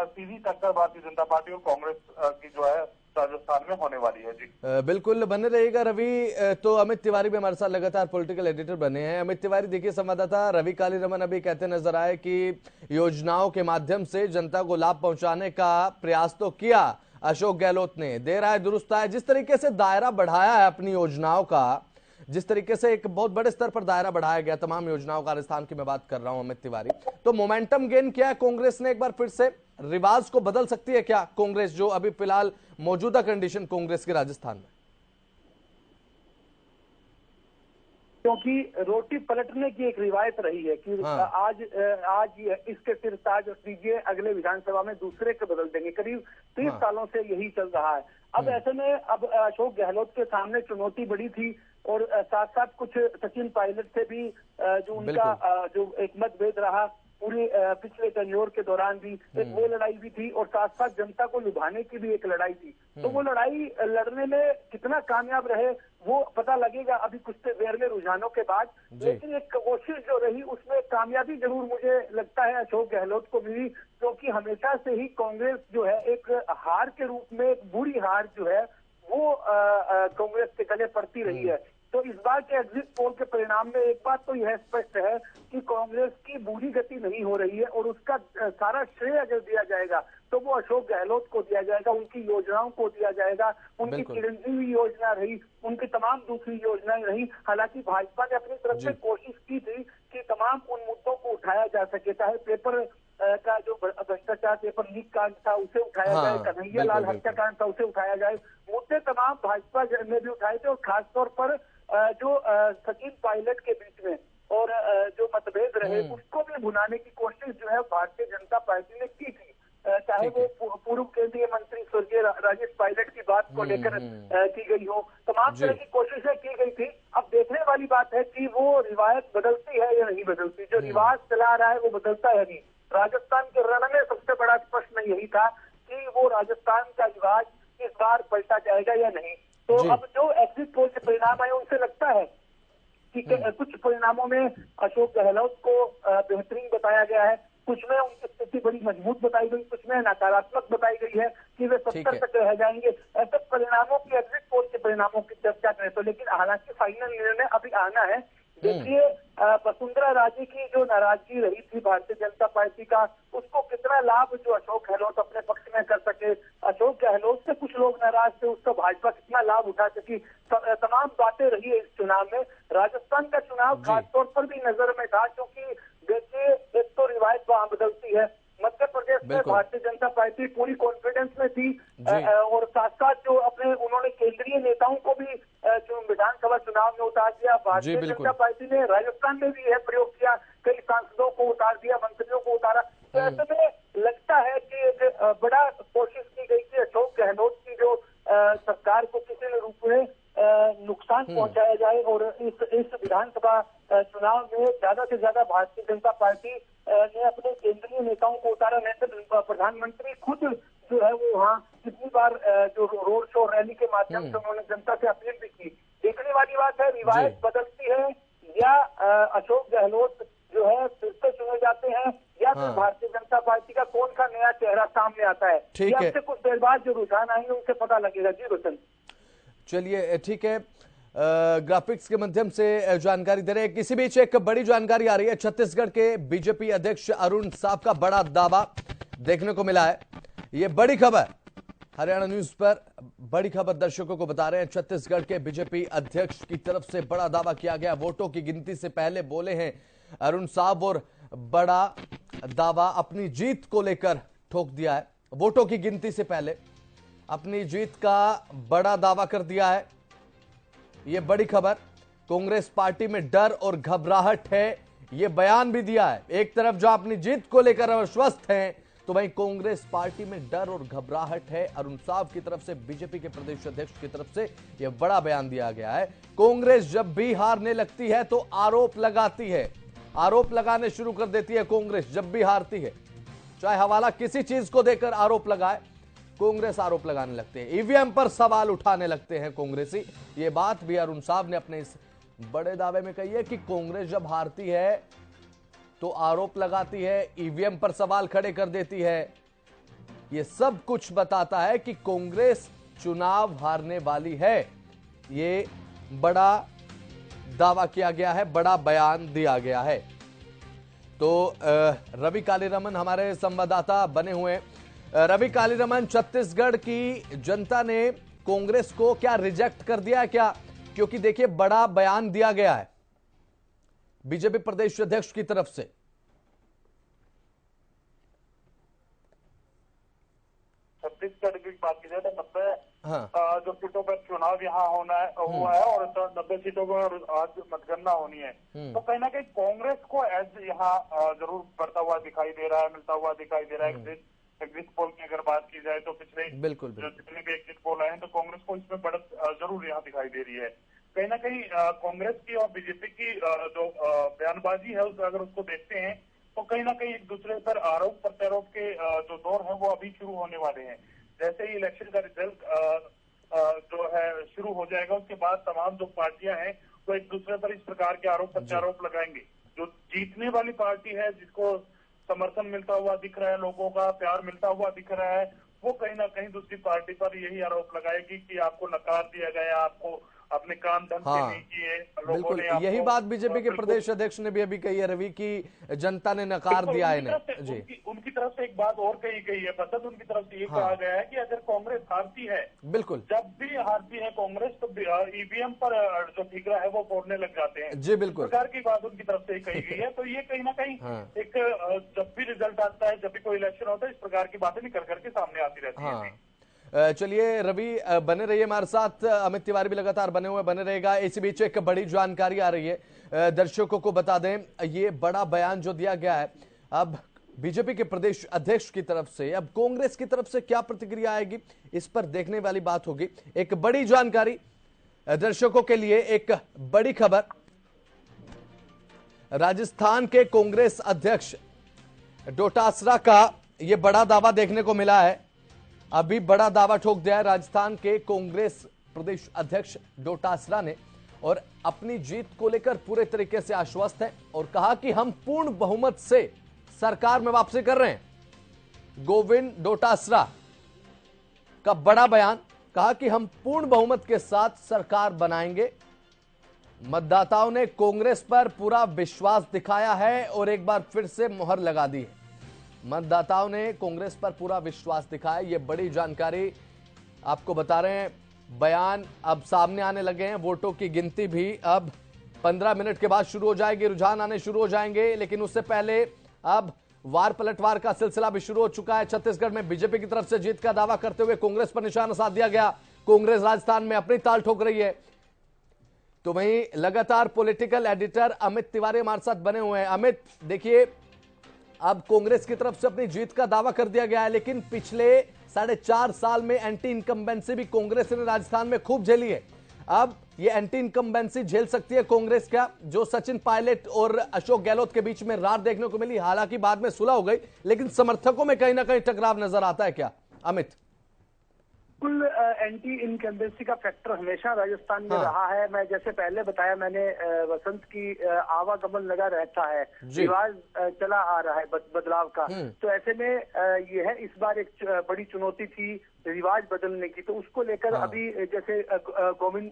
Speaker 6: सीधी टक्कर भारतीय जनता पार्टी और कांग्रेस की जो है राजस्थान में होने वाली है। जी
Speaker 4: बिल्कुल बने रहेगा रवि। तो अमित तिवारी भी हमारे साथ लगातार पॉलिटिकल एडिटर बने हैं। अमित तिवारी, देखिए संवाददाता रवि काली रमन अभी कहते नजर आए कि योजनाओं के माध्यम से जनता को लाभ पहुंचाने का प्रयास तो किया अशोक गहलोत ने, देर आए दुरुस्त आए। जिस तरीके से दायरा बढ़ाया है अपनी योजनाओं का, जिस तरीके से एक बहुत बड़े स्तर पर दायरा बढ़ाया गया तमाम योजनाओं का, राजस्थान की मैं बात कर रहा हूं अमित तिवारी, तो मोमेंटम गेन किया है कांग्रेस ने, एक बार फिर से रिवाज को बदल सकती है क्या कांग्रेस, जो अभी फिलहाल मौजूदा कंडीशन कांग्रेस के राजस्थान में?
Speaker 5: क्योंकि रोटी पलटने की एक रिवायत रही है कि आज इसके सिर ताज दीजिए, अगले विधानसभा में दूसरे के बदल देंगे। करीब 30 सालों से यही चल रहा है। अब ऐसे में अब अशोक गहलोत के सामने चुनौती बड़ी थी और साथ साथ कुछ सचिन पायलट से भी जो उनका जो एक मतभेद रहा पूरे पिछले टेन्योर के दौरान भी, एक वो लड़ाई भी थी और साथ साथ जनता को लुभाने की भी एक लड़ाई थी। तो वो लड़ाई लड़ने में कितना कामयाब रहे वो पता लगेगा अभी कुछ देर में रुझानों के बाद। लेकिन एक कोशिश जो रही उसमें कामयाबी जरूर मुझे लगता है अशोक गहलोत को मिली, क्योंकि हमेशा से ही कांग्रेस जो है एक हार के रूप में, एक बुरी हार जो है वो कांग्रेस के गले पड़ती रही है। तो इस बार के एग्जिट पोल के परिणाम में एक बात तो यह स्पष्ट है कि कांग्रेस की बुरी गति नहीं हो रही है और उसका सारा श्रेय अगर दिया जाएगा तो वो अशोक गहलोत को दिया जाएगा, उनकी योजनाओं को दिया जाएगा। उनकी चिरंजीवी योजना रही, उनकी तमाम दूसरी योजनाएं रही। हालांकि भाजपा ने अपनी तरफ से कोशिश की थी कि तमाम उन मुद्दों को उठाया जा सके, चाहे पेपर का जो भ्रष्टाचार, पेपर लीक कांड था उसे उठाया जाए, कन्हैया लाल हत्याकांड था उसे उठाया जाए, मुद्दे तमाम भाजपा ने भी उठाए थे। और खासतौर पर जो सचिन पायलट के बीच में और जो मतभेद रहे उसको भी भुनाने की कोशिश जो है भारतीय जनता पार्टी ने की थी। चाहे वो पूर्व केंद्रीय मंत्री स्वर्गीय राजेश पायलट की बात को लेकर की गई हो, तमाम तरह की कोशिशें की गई थी। अब देखने वाली बात है कि वो रिवायत बदलती है या नहीं बदलती। जो रिवाज चला रहा है वो बदलता है नहीं। राजस्थान के रण में सबसे में यही था कि वो राजस्थान का रिवाज इस बार पलटा जाएगा या नहीं। तो अब जो एग्जिट पोल के परिणाम आए उनसे लगता है कि कुछ परिणामों में अशोक गहलोत को बेहतरीन बताया गया है, कुछ में उनकी स्थिति बड़ी मजबूत बताई गई, कुछ में नकारात्मक बताई गई है कि वे 70 तक रह जाएंगे। ऐसे परिणामों की, एग्जिट पोल के परिणामों की चर्चा करें तो, लेकिन हालांकि फाइनल निर्णय अभी आना है। देखिए, वसुंधरा राजे की जो नाराजगी रही थी भारतीय जनता पार्टी का, उसको कितना लाभ जो अशोक गहलोत अपने पक्ष में कर सके, अशोक गहलोत से कुछ लोग नाराज थे, उसका भाजपा कितना लाभ उठा सकी, तमाम बातें रही है इस चुनाव में। राजस्थान का चुनाव खासतौर पर भी नजर में था, क्योंकि देखिए एक तो रिवायत वहां बदलती है। मध्य प्रदेश में भारतीय जनता पार्टी पूरी कॉन्फिडेंस में थी और साथ साथ जो अपने उन्होंने केंद्रीय नेताओं को भी विधानसभा चुनाव में उतार दिया। भारतीय जनता पार्टी ने राजस्थान में भी यह प्रयोग किया, कई सांसदों को उतार दिया, मंत्रियों को उतारा। तो ऐसे में लगता है कि एक बड़ा कोशिश की गई कि अशोक गहलोत की जो सरकार को किसी रूप में नुकसान पहुंचाया जाए और इस विधानसभा चुनाव में ज्यादा से ज्यादा भारतीय जनता पार्टी ने अपने केंद्रीय नेताओं को उतारा। नहीं तो प्रधानमंत्री खुद जो है वो वहाँ कितनी बार जो रोड शो रैली के माध्यम से उन्होंने जनता से अपील भी की। देखने वाली बात है, रिवायत बदलती है या अशोक गहलोत जो है फिर से चुने जाते हैं या फिर भारतीय जनता पार्टी का कौन सा नया चेहरा सामने आता है।
Speaker 4: ठीक है,
Speaker 5: कुछ देर बाद जो रुझान आएंगे उनसे पता लगेगा। जी वसंत,
Speaker 4: चलिए ठीक है, ग्राफिक्स के माध्यम से जानकारी दे रहे हैं। किसी बीच एक बड़ी जानकारी आ रही है, छत्तीसगढ़ के बीजेपी अध्यक्ष अरुण साव का बड़ा दावा देखने को मिला है। ये बड़ी खबर हरियाणा न्यूज पर, बड़ी खबर दर्शकों को बता रहे हैं। छत्तीसगढ़ के बीजेपी अध्यक्ष की तरफ से बड़ा दावा किया गया। वोटों की गिनती से पहले बोले हैं अरुण साव और बड़ा दावा अपनी जीत को लेकर ठोक दिया है। वोटों की गिनती से पहले अपनी जीत का बड़ा दावा कर दिया है। यह बड़ी खबर, कांग्रेस पार्टी में डर और घबराहट है, यह बयान भी दिया है। एक तरफ जो अपनी जीत को लेकर आश्वस्त हैं, तो वहीं कांग्रेस पार्टी में डर और घबराहट है। अरुण साव की तरफ से, बीजेपी के प्रदेश अध्यक्ष की तरफ से यह बड़ा बयान दिया गया है। कांग्रेस जब भी हारने लगती है तो आरोप लगाती है, आरोप लगाने शुरू कर देती है कांग्रेस जब भी हारती है, चाहे हवाला किसी चीज को देकर आरोप लगाए, कांग्रेस आरोप लगाने लगते हैं, ईवीएम पर सवाल उठाने लगते हैं कांग्रेसी। ये बात भी अरुण साव ने अपने इस बड़े दावे में कही है कि कांग्रेस जब हारती है तो आरोप लगाती है, ईवीएम पर सवाल खड़े कर देती है। ये सब कुछ बताता है कि कांग्रेस चुनाव हारने वाली है। ये बड़ा दावा किया गया है, बड़ा बयान दिया गया है। तो रवि कालीरमन हमारे संवाददाता बने हुए। रवि कालीरमन, छत्तीसगढ़ की जनता ने कांग्रेस को क्या रिजेक्ट कर दिया है क्या? क्योंकि देखिए बड़ा बयान दिया गया है बीजेपी प्रदेश अध्यक्ष की तरफ से।
Speaker 6: छत्तीसगढ़ की बात की जाए तो 90 जो सीटों पर चुनाव यहाँ हुआ है और 90 सीटों पर आज मतगणना होनी है। तो कहीं ना कहीं कांग्रेस को एज यहाँ जरूर बढ़ता हुआ दिखाई दे रहा है, मिलता हुआ दिखाई दे रहा है। एग्जिट पोल की अगर बात की जाए तो पिछले
Speaker 4: बिल्कुल
Speaker 6: जितने भी एग्जिट पोल आए हैं तो कांग्रेस को इसमें बढ़त जरूर यहाँ दिखाई दे रही है। कहीं ना कहीं कांग्रेस की और बीजेपी की जो बयानबाजी है अगर उसको देखते हैं तो कहीं ना कहीं एक दूसरे पर आरोप प्रत्यारोप के जो दौर है वो अभी शुरू होने वाले हैं। जैसे ही इलेक्शन का रिजल्ट जो है शुरू हो जाएगा उसके बाद तमाम जो पार्टियां हैं वो एक दूसरे पर इस प्रकार के आरोप प्रत्यारोप लगाएंगे। जो जीतने वाली पार्टी है, जिसको समर्थन मिलता हुआ दिख रहा है, लोगों का प्यार मिलता हुआ दिख रहा है, वो कहीं ना कहीं दूसरी पार्टी पर यही आरोप लगाएगी कि आपको नकार दिया गया, आपको अपने काम ढंग से नहीं किए।
Speaker 4: बिल्कुल यही बात बीजेपी के प्रदेश अध्यक्ष ने भी अभी कही है रवि, की जनता ने नकार दिया है जी।
Speaker 6: उनकी तरफ से एक बात और कही गई है बसंत, उनकी तरफ से ये कहा गया है कि अगर कांग्रेस हारती है,
Speaker 4: बिल्कुल जब
Speaker 6: भी हारती है कांग्रेस तो ईवीएम पर जो ठिकरा है वो फोड़ने लग जाते हैं
Speaker 4: जी। बिल्कुल
Speaker 6: प्रकार की बात उनकी तरफ से कही गई है। तो ये कहीं ना कहीं एक जब भी रिजल्ट आता है, जब भी कोई इलेक्शन होता है, इस प्रकार की बातें निकल करके सामने आती रहती है।
Speaker 4: चलिए रवि बने रहिए हमारे साथ, अमित तिवारी भी लगातार बने रहेगा। इसी बीच एक बड़ी जानकारी आ रही है, दर्शकों को बता दें, ये बड़ा बयान जो दिया गया है अब बीजेपी के प्रदेश अध्यक्ष की तरफ से, अब कांग्रेस की तरफ से क्या प्रतिक्रिया आएगी इस पर देखने वाली बात होगी। एक बड़ी जानकारी दर्शकों के लिए, एक बड़ी खबर, राजस्थान के कांग्रेस अध्यक्ष डोटासरा का ये बड़ा दावा देखने को मिला है। अभी बड़ा दावा ठोक दिया है राजस्थान के कांग्रेस प्रदेश अध्यक्ष डोटासरा ने और अपनी जीत को लेकर पूरे तरीके से आश्वस्त है और कहा कि हम पूर्ण बहुमत से सरकार में वापसी कर रहे हैं। गोविंद डोटासरा का बड़ा बयान, कहा कि हम पूर्ण बहुमत के साथ सरकार बनाएंगे। मतदाताओं ने कांग्रेस पर पूरा विश्वास दिखाया है और एक बार फिर से मुहर लगा दी है। मतदाताओं ने कांग्रेस पर पूरा विश्वास दिखाया, ये बड़ी जानकारी आपको बता रहे हैं। बयान अब सामने आने लगे हैं। वोटों की गिनती भी अब 15 मिनट के बाद शुरू हो जाएगी, रुझान आने शुरू हो जाएंगे। लेकिन उससे पहले अब वार पलटवार का सिलसिला भी शुरू हो चुका है। छत्तीसगढ़ में बीजेपी की तरफ से जीत का दावा करते हुए कांग्रेस पर निशाना साध दिया गया। कांग्रेस राजस्थान में अपनी ताल ठोक रही है। तो वहीं लगातार पॉलिटिकल एडिटर अमित तिवारी हमारे साथ बने हुए हैं। अमित, देखिए, अब कांग्रेस की तरफ से अपनी जीत का दावा कर दिया गया है, लेकिन पिछले 4.5 साल में एंटी इनकम्बेंसी भी कांग्रेस ने राजस्थान में खूब झेली है। अब ये एंटी इनकम्बेंसी झेल सकती है कांग्रेस क्या? जो सचिन पायलट और अशोक गहलोत के बीच में रार देखने को मिली, हालांकि बाद में सुलह हो गई, लेकिन समर्थकों में कहीं ना कहीं टकराव नजर आता है क्या अमित?
Speaker 5: बिल्कुल, एंटी इनकम्बेंसी का फैक्टर हमेशा राजस्थान में रहा है। मैं जैसे पहले बताया मैंने, वसंत की आवागमन लगा रहता है, रिवाज चला आ रहा है बदलाव का। तो ऐसे में यह है, इस बार एक बड़ी चुनौती थी रिवाज बदलने की। तो उसको लेकर अभी जैसे गोविंद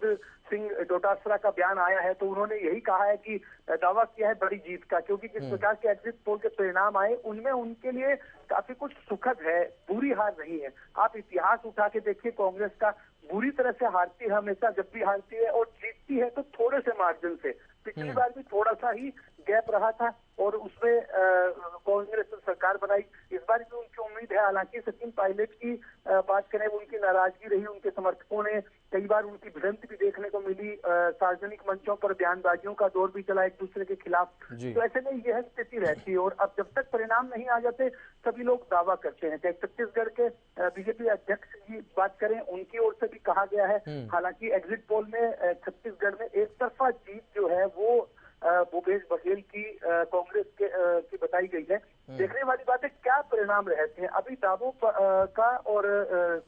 Speaker 5: सिंह डोटासरा का बयान आया है, तो उन्होंने यही कहा है कि दावा किया है बड़ी जीत का, क्योंकि जिस प्रकार के एग्जिट पोल के परिणाम आए उनमें उनके लिए काफी कुछ सुखद है, बुरी हार नहीं है। आप इतिहास उठा के देखिए, कांग्रेस का बुरी तरह से हारती है हमेशा। जब भी हारती है और जीतती है तो थोड़े से मार्जिन से। पिछली बार भी थोड़ा सा ही गैप रहा था और उसमें कांग्रेस ने सरकार बनाई। इस बार भी उनकी उम्मीद है। हालांकि सचिन पायलट की बात करें, उनकी नाराजगी रही, उनके समर्थकों ने कई बार उनकी भिड़ंत भी देखने को मिली। सार्वजनिक मंचों पर बयानबाजियों का दौर भी चला एक दूसरे के खिलाफ। तो ऐसे में यह स्थिति रहती है और अब जब तक परिणाम नहीं आ जाते सभी लोग दावा करते हैं। चाहे छत्तीसगढ़ के बीजेपी अध्यक्ष की बात करें, उनकी ओर से भी कहा गया है। हालांकि एग्जिट पोल में छत्तीसगढ़ में एक तरफा जीत जो है वो भूपेश बघेल की कांग्रेस की बताई गई है। देखने वाली बात है क्या परिणाम रहते हैं। अभी दावों का और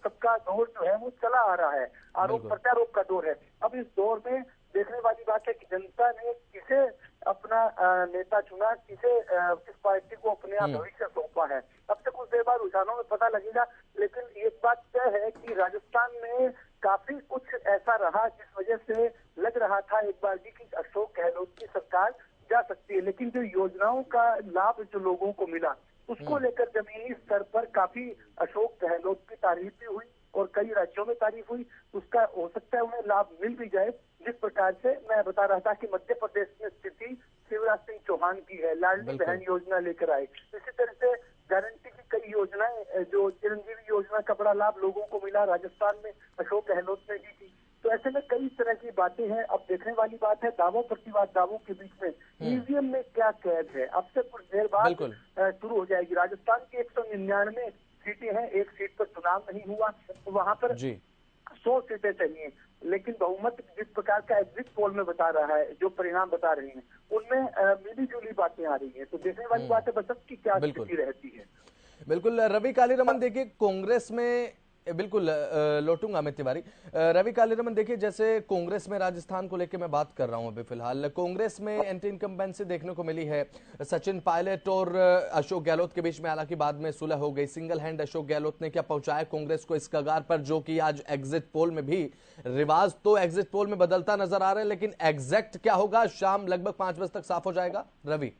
Speaker 5: सबका दौर जो है वो चला आ रहा है, आरोप प्रत्यारोप का दौर है। अब इस दौर में देखने वाली बात है कि जनता ने किसे अपना नेता चुना, किस पार्टी को अपने आप भविष्य सौंपा है। अब तक उस देर बाद रुझानों में पता लगेगा। लेकिन एक बात तय है कि राजस्थान में काफी कुछ ऐसा रहा जिस वजह से लग रहा था एक बार भी कि अशोक गहलोत की सरकार जा सकती है। लेकिन जो योजनाओं का लाभ जो लोगों को मिला, उसको लेकर जमीनी स्तर पर काफी अशोक गहलोत की तारीफ भी हुई और कई राज्यों में तारीफ हुई। उसका हो सकता है उन्हें लाभ मिल भी जाए। जिस प्रकार से मैं बता रहा था कि मध्य प्रदेश में स्थिति शिवराज सिंह चौहान की है, लाडली बहन योजना लेकर आए। इसी तरह से गारंटी की कई योजनाएं, जो चिरंजीवी योजना का बड़ा लाभ लोगों को मिला, राजस्थान में अशोक गहलोत ने दी थी। तो ऐसे में कई तरह की बातें हैं। अब देखने वाली बात है दावों प्रतिवाद दावों के बीच में ईवीएम में क्या कैद है। अब से कुछ देर बाद शुरू हो जाएगी। राजस्थान की 199 सीटें हैं, एक सीट पर चुनाव नहीं हुआ, तो वहां पर 100 सीटें चाहिए। लेकिन बहुमत जिस प्रकार का एग्जिट पोल में बता रहा है, जो परिणाम बता रहे हैं, उनमें मिली जुली बातें आ रही है। तो देखने वाली बात है बसंत की क्या स्थिति रहती है।
Speaker 4: बिल्कुल रवि कालीरमन, देखिए कांग्रेस में बिल्कुल लौटूंगा अमित तिवारी। रवि कालीरमन, देखिए जैसे कांग्रेस में राजस्थान को लेकर मैं बात कर रहा हूं अभी फिलहाल, कांग्रेस में एंटी इनकम्बेंसी देखने को मिली है सचिन पायलट और अशोक गहलोत के बीच में। हालांकि बाद में सुलह हो गई। सिंगल हैंड अशोक गहलोत ने क्या पहुंचाया कांग्रेस को इस कगार पर, जो कि आज एग्जिट पोल में भी, रिवाज तो एग्जिट पोल में बदलता नजर आ रहा है, लेकिन एग्जैक्ट क्या होगा शाम लगभग 5 बजे तक साफ हो जाएगा। रवि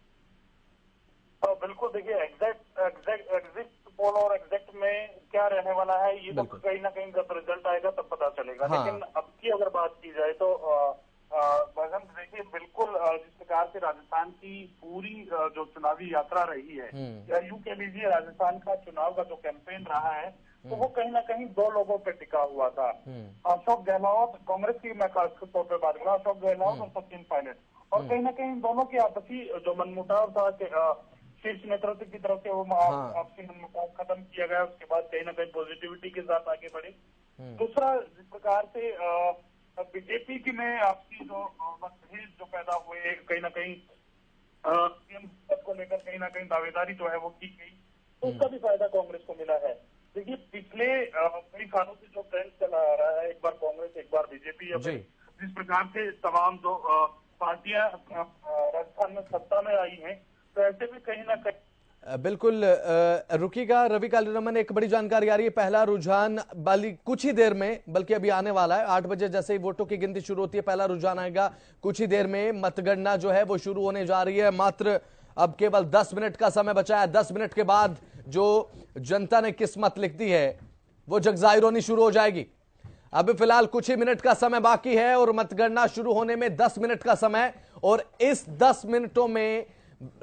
Speaker 6: बिल्कुल, देखिए एग्जिट पोल और एग्जैक्ट में क्या रहने वाला है ये तो कहीं ना कहीं जब रिजल्ट आएगा तब पता चलेगा। लेकिन अब की अगर बात की जाए तो देखिए बिल्कुल जिस प्रकार से राजस्थान की पूरी जो चुनावी यात्रा रही है, या यूं कह लीजिए राजस्थान का चुनाव का जो कैंपेन रहा है, तो वो कहीं ना कहीं दो लोगों पे टिका हुआ था। अशोक गहलोत, कांग्रेस की मैं खास तौर पर बात करूँ, अशोक गहलोत और सचिन पायलट, और कहीं ना कहीं दोनों की आपसी जो मनमुटाव था शीर्ष नेतृत्व की तरफ से वो आपसी मनमुटाव खत्म किया गया। उसके बाद कहीं ना कहीं पॉजिटिविटी के साथ आगे बढ़े। दूसरा, जिस प्रकार से बीजेपी की में आपसी जो मतभेद जो पैदा हुए, कहीं ना कहीं पद को लेकर कहीं ना कहीं दावेदारी जो है वो की गई। तो उसका भी फायदा कांग्रेस को मिला है। देखिए पिछले कई सालों से जो ट्रेंड चला आ रहा है, एक बार कांग्रेस एक बार बीजेपी, जिस प्रकार से तमाम जो पार्टियां राजस्थान में सत्ता में आई हैं, तो ऐसे में कहीं ना कहीं
Speaker 4: बिल्कुल रुकिएगा रवि कालीरमन, एक बड़ी जानकारी आ रही है। पहला रुझान वाली कुछ ही देर में, बल्कि अभी आने वाला है 8 बजे जैसे ही वोटों की गिनती शुरू होती है, पहला रुझान आएगा कुछ ही देर में। मतगणना जो है वो शुरू होने जा रही है। मात्र अब केवल 10 मिनट का समय बचा है। 10 मिनट के बाद जो जनता ने किस्मत लिख दी है वो जगजाहिर होनी शुरू हो जाएगी। अभी फिलहाल कुछ ही मिनट का समय बाकी है और मतगणना शुरू होने में 10 मिनट का समय, और इस 10 मिनटों में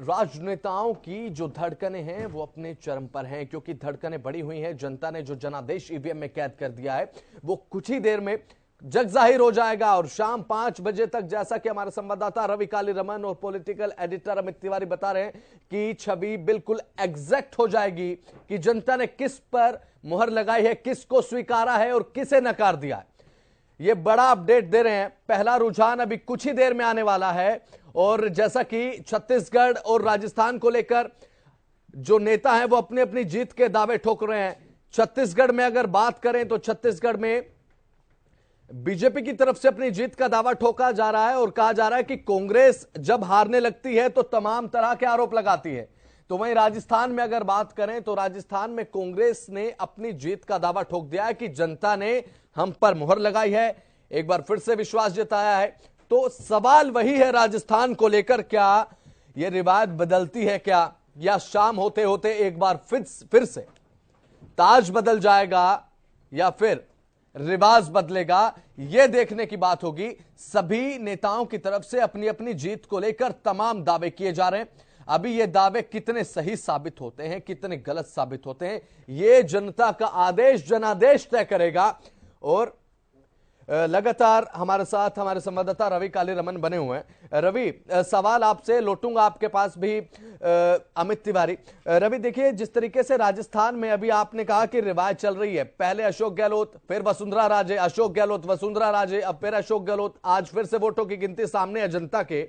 Speaker 4: राजनेताओं की जो धड़कनें हैं वो अपने चरम पर हैं, क्योंकि धड़कनें बढ़ी हुई हैं। जनता ने जो जनादेश ईवीएम में कैद कर दिया है वो कुछ ही देर में जगजाहिर हो जाएगा। और शाम 5 बजे तक, जैसा कि हमारे संवाददाता रवि कालीरमन और पॉलिटिकल एडिटर अमित तिवारी बता रहे हैं, कि छवि बिल्कुल एग्जैक्ट हो जाएगी कि जनता ने किस पर मुहर लगाई है, किसको स्वीकारा है और किसे नकार दिया है। ये बड़ा अपडेट दे रहे हैं। पहला रुझान अभी कुछ ही देर में आने वाला है। और जैसा कि छत्तीसगढ़ और राजस्थान को लेकर जो नेता हैं वो अपनी अपनी जीत के दावे ठोक रहे हैं। छत्तीसगढ़ में अगर बात करें तो छत्तीसगढ़ में बीजेपी की तरफ से अपनी जीत का दावा ठोका जा रहा है और कहा जा रहा है कि कांग्रेस जब हारने लगती है तो तमाम तरह के आरोप लगाती है। तो वहीं राजस्थान में अगर बात करें तो राजस्थान में कांग्रेस ने अपनी जीत का दावा ठोक दिया है कि जनता ने हम पर मुहर लगाई है, एक बार फिर से विश्वास जताया है। तो सवाल वही है राजस्थान को लेकर, क्या यह रिवायत बदलती है क्या, या शाम होते होते एक बार फिर से ताज बदल जाएगा या फिर रिवाज बदलेगा, यह देखने की बात होगी। सभी नेताओं की तरफ से अपनी अपनी जीत को लेकर तमाम दावे किए जा रहे हैं। अभी ये दावे कितने सही साबित होते हैं, कितने गलत साबित होते हैं, ये जनता का आदेश जनादेश तय करेगा। और लगातार हमारे साथ हमारे संवाददाता रवि कालीरमन बने हुए हैं। रवि, सवाल आपसे लौटूंगा आपके पास भी। अमित तिवारी, रवि देखिए, जिस तरीके से राजस्थान में अभी आपने कहा कि रिवाज चल रही है, पहले अशोक गहलोत, फिर वसुंधरा राजे, अशोक गहलोत वसुंधरा राजे, अब फिर अशोक गहलोत, आज फिर से वोटों की गिनती सामने है जनता के।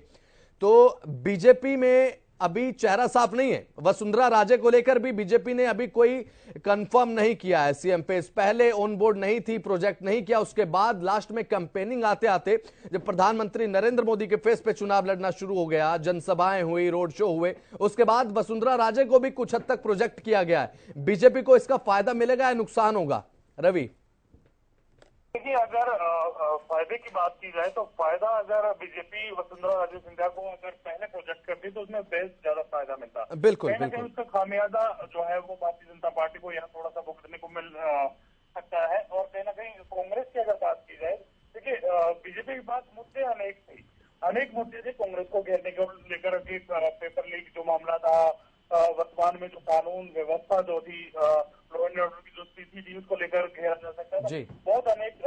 Speaker 4: तो बीजेपी में अभी चेहरा साफ नहीं है। वसुंधरा राजे को लेकर भी बीजेपी ने अभी कोई कंफर्म नहीं किया है सीएम पे। पहले ऑन बोर्ड नहीं थी, प्रोजेक्ट नहीं किया, उसके बाद लास्ट में कैंपेनिंग आते आते जब प्रधानमंत्री नरेंद्र मोदी के फेस पे चुनाव लड़ना शुरू हो गया, जनसभाएं हुई, रोड शो हुए, उसके बाद वसुंधरा राजे को भी कुछ हद तक प्रोजेक्ट किया गया है। बीजेपी को इसका फायदा मिलेगा या नुकसान होगा? रवि,
Speaker 6: देखिए, अगर फायदे की बात की जाए तो फायदा, अगर बीजेपी वसुंधरा राजे सिंधिया को अगर पहले प्रोजेक्ट करती तो उसमें बेस ज्यादा फायदा मिलता।
Speaker 4: बिल्कुल
Speaker 6: कहीं ना कहीं उसका खामियाजा जो है वो भारतीय जनता पार्टी को यहाँ थोड़ा सा भुगतने को मिल सकता है। और कहीं ना कहीं कांग्रेस की अगर बात की जाए, देखिए बीजेपी के पास मुद्दे अनेक मुद्दे थे कांग्रेस को घेरने को लेकर के। पेपर लीक जो मामला था, वर्तमान में जो कानून व्यवस्था जो थी, लॉ एंड ऑर्डर की जो स्थिति थी, उसको लेकर घेरा जा सकता है। बहुत अनेक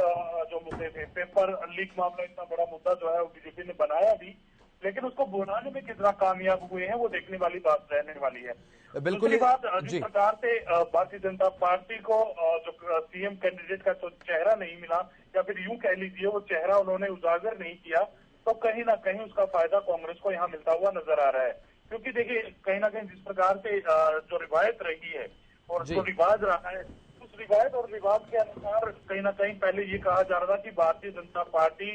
Speaker 6: जो मुद्दे थे। पेपर लीक मामला इतना बड़ा मुद्दा जो है वो बीजेपी ने बनाया भी, लेकिन उसको बुलाने में कितना कामयाब हुए हैं वो देखने वाली बात रहने वाली है।
Speaker 4: बिल्कुल
Speaker 6: बात, जिस प्रकार से भारतीय जनता पार्टी को जो सीएम कैंडिडेट का तो चेहरा नहीं मिला, या फिर यूं कह लीजिए वो चेहरा उन्होंने उजागर नहीं किया, तो कहीं ना कहीं उसका फायदा कांग्रेस को यहाँ मिलता हुआ नजर आ रहा है। क्योंकि देखिए, कहीं ना कहीं जिस प्रकार से जो रिवायत रही है और जो रिवाज रहा है, उस रिवायत और रिवाज के अनुसार कहीं ना कहीं पहले ये कहा जा रहा था कि भारतीय जनता पार्टी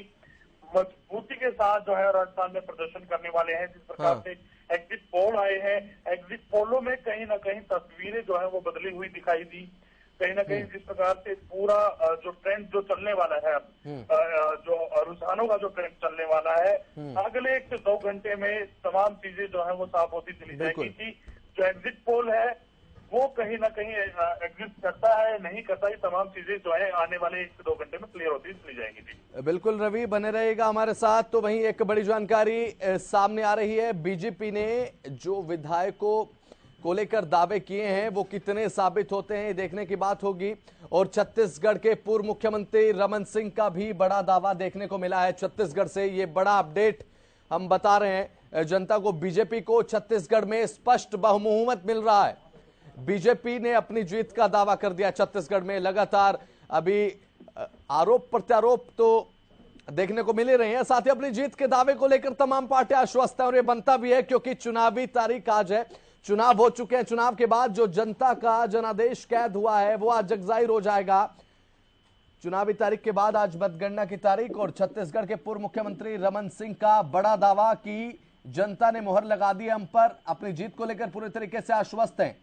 Speaker 6: मजबूती के साथ जो है राजस्थान में प्रदर्शन करने वाले हैं। जिस प्रकार से एग्जिट पोल आए हैं, एग्जिट पोलों में कहीं ना कहीं तस्वीरें जो है वो बदली हुई दिखाई दी। कहीं ना कहीं जिस प्रकार से पूरा जो ट्रेंड जो चलने वाला है, जो रुझानों का जो ट्रेंड चलने वाला है, अगले 1 से 2 घंटे में तमाम चीजें जो है वो साफ होती चली जाएगी कि जो एग्जिट पोल है वो कहीं ना कहीं एग्जिस्ट करता है नहीं करता, ये तमाम चीजें जो है आने वाले 1 से 2 घंटे में क्लियर होती चली जाएंगी। जी
Speaker 4: बिल्कुल रवि, बने रहेगा हमारे साथ। तो वहीं एक बड़ी जानकारी सामने आ रही है, बीजेपी ने जो विधायकों को लेकर दावे किए हैं वो कितने साबित होते हैं देखने की बात होगी। और छत्तीसगढ़ के पूर्व मुख्यमंत्री रमन सिंह का भी बड़ा दावा देखने को मिला है छत्तीसगढ़ से। ये बड़ा अपडेट हम बता रहे हैं जनता को। बीजेपी को छत्तीसगढ़ में स्पष्ट बहुमत मिल रहा है। बीजेपी ने अपनी जीत का दावा कर दिया छत्तीसगढ़ में। लगातार अभी आरोप प्रत्यारोप तो देखने को मिल ही रहे हैं, साथ ही अपनी जीत के दावे को लेकर तमाम पार्टियां आश्वस्त है। और ये बनता भी है क्योंकि चुनावी तारीख आज है, चुनाव हो चुके हैं। चुनाव के बाद जो जनता का जनादेश कैद हुआ है वो आज जगजाहिर हो जाएगा। चुनावी तारीख के बाद आज मतगणना की तारीख, और छत्तीसगढ़ के पूर्व मुख्यमंत्री रमन सिंह का बड़ा दावा कि जनता ने मुहर लगा दी हम पर, अपनी जीत को लेकर पूरी तरीके से आश्वस्त हैं।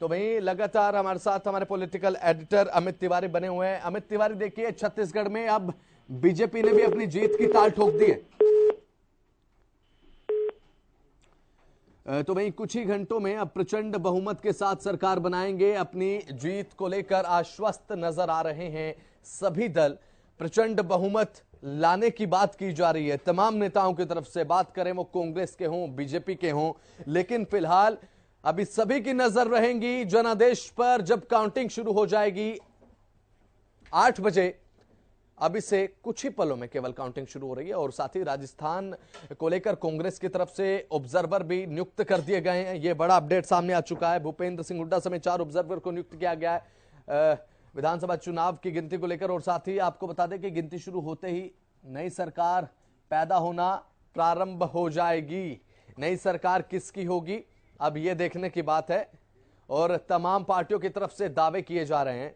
Speaker 4: तो वहीं लगातार हमारे साथ हमारे पॉलिटिकल एडिटर अमित तिवारी बने हुए हैं। अमित तिवारी, देखिए छत्तीसगढ़ में अब बीजेपी ने भी अपनी जीत की ताल ठोक दी है। तो वहीं कुछ ही घंटों में अब प्रचंड बहुमत के साथ सरकार बनाएंगे। अपनी जीत को लेकर आश्वस्त नजर आ रहे हैं सभी दल। प्रचंड बहुमत लाने की बात की जा रही है तमाम नेताओं की तरफ से, बात करें वो कांग्रेस के हों, बीजेपी के हों। लेकिन फिलहाल अभी सभी की नजर रहेंगी जनादेश पर। जब काउंटिंग शुरू हो जाएगी 8 बजे, अभी से कुछ ही पलों में केवल काउंटिंग शुरू हो रही है। और साथ ही राजस्थान को लेकर कांग्रेस की तरफ से ऑब्जर्वर भी नियुक्त कर दिए गए हैं। यह बड़ा अपडेट सामने आ चुका है। भूपेंद्र सिंह हुड्डा समेत 4 ऑब्जर्वर को नियुक्त किया गया है विधानसभा चुनाव की गिनती को लेकर। और साथ ही आपको बता दें कि गिनती शुरू होते ही नई सरकार पैदा होना प्रारंभ हो जाएगी। नई सरकार किसकी होगी, अब यह देखने की बात है। और तमाम पार्टियों की तरफ से दावे किए जा रहे हैं,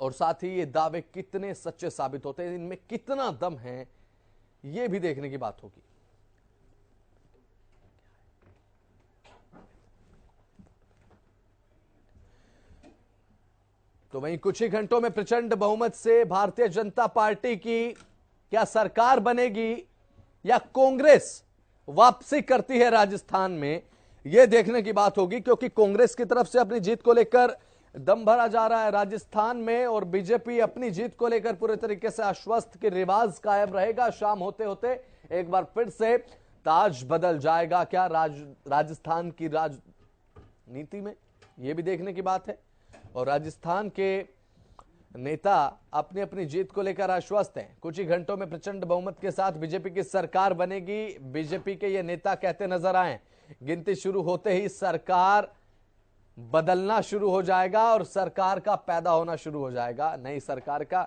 Speaker 4: और साथ ही ये दावे कितने सच्चे साबित होते हैं, इनमें कितना दम है, ये भी देखने की बात होगी। तो वहीं कुछ ही घंटों में प्रचंड बहुमत से भारतीय जनता पार्टी की क्या सरकार बनेगी या कांग्रेस वापसी करती है राजस्थान में, यह देखने की बात होगी। क्योंकि कांग्रेस की तरफ से अपनी जीत को लेकर दम भरा जा रहा है राजस्थान में, और बीजेपी अपनी जीत को लेकर पूरे तरीके से आश्वस्त कि रिवाज कायम रहेगा। शाम होते होते एक बार फिर से ताज बदल जाएगा क्या राजस्थान की राजनीति में, यह भी देखने की बात है। और राजस्थान के नेता अपनी अपनी जीत को लेकर आश्वस्त हैं। कुछ ही घंटों में प्रचंड बहुमत के साथ बीजेपी की सरकार बनेगी, बीजेपी के ये नेता कहते नजर आए। गिनती शुरू होते ही सरकार बदलना शुरू हो जाएगा और सरकार का पैदा होना शुरू हो जाएगा, नई सरकार का।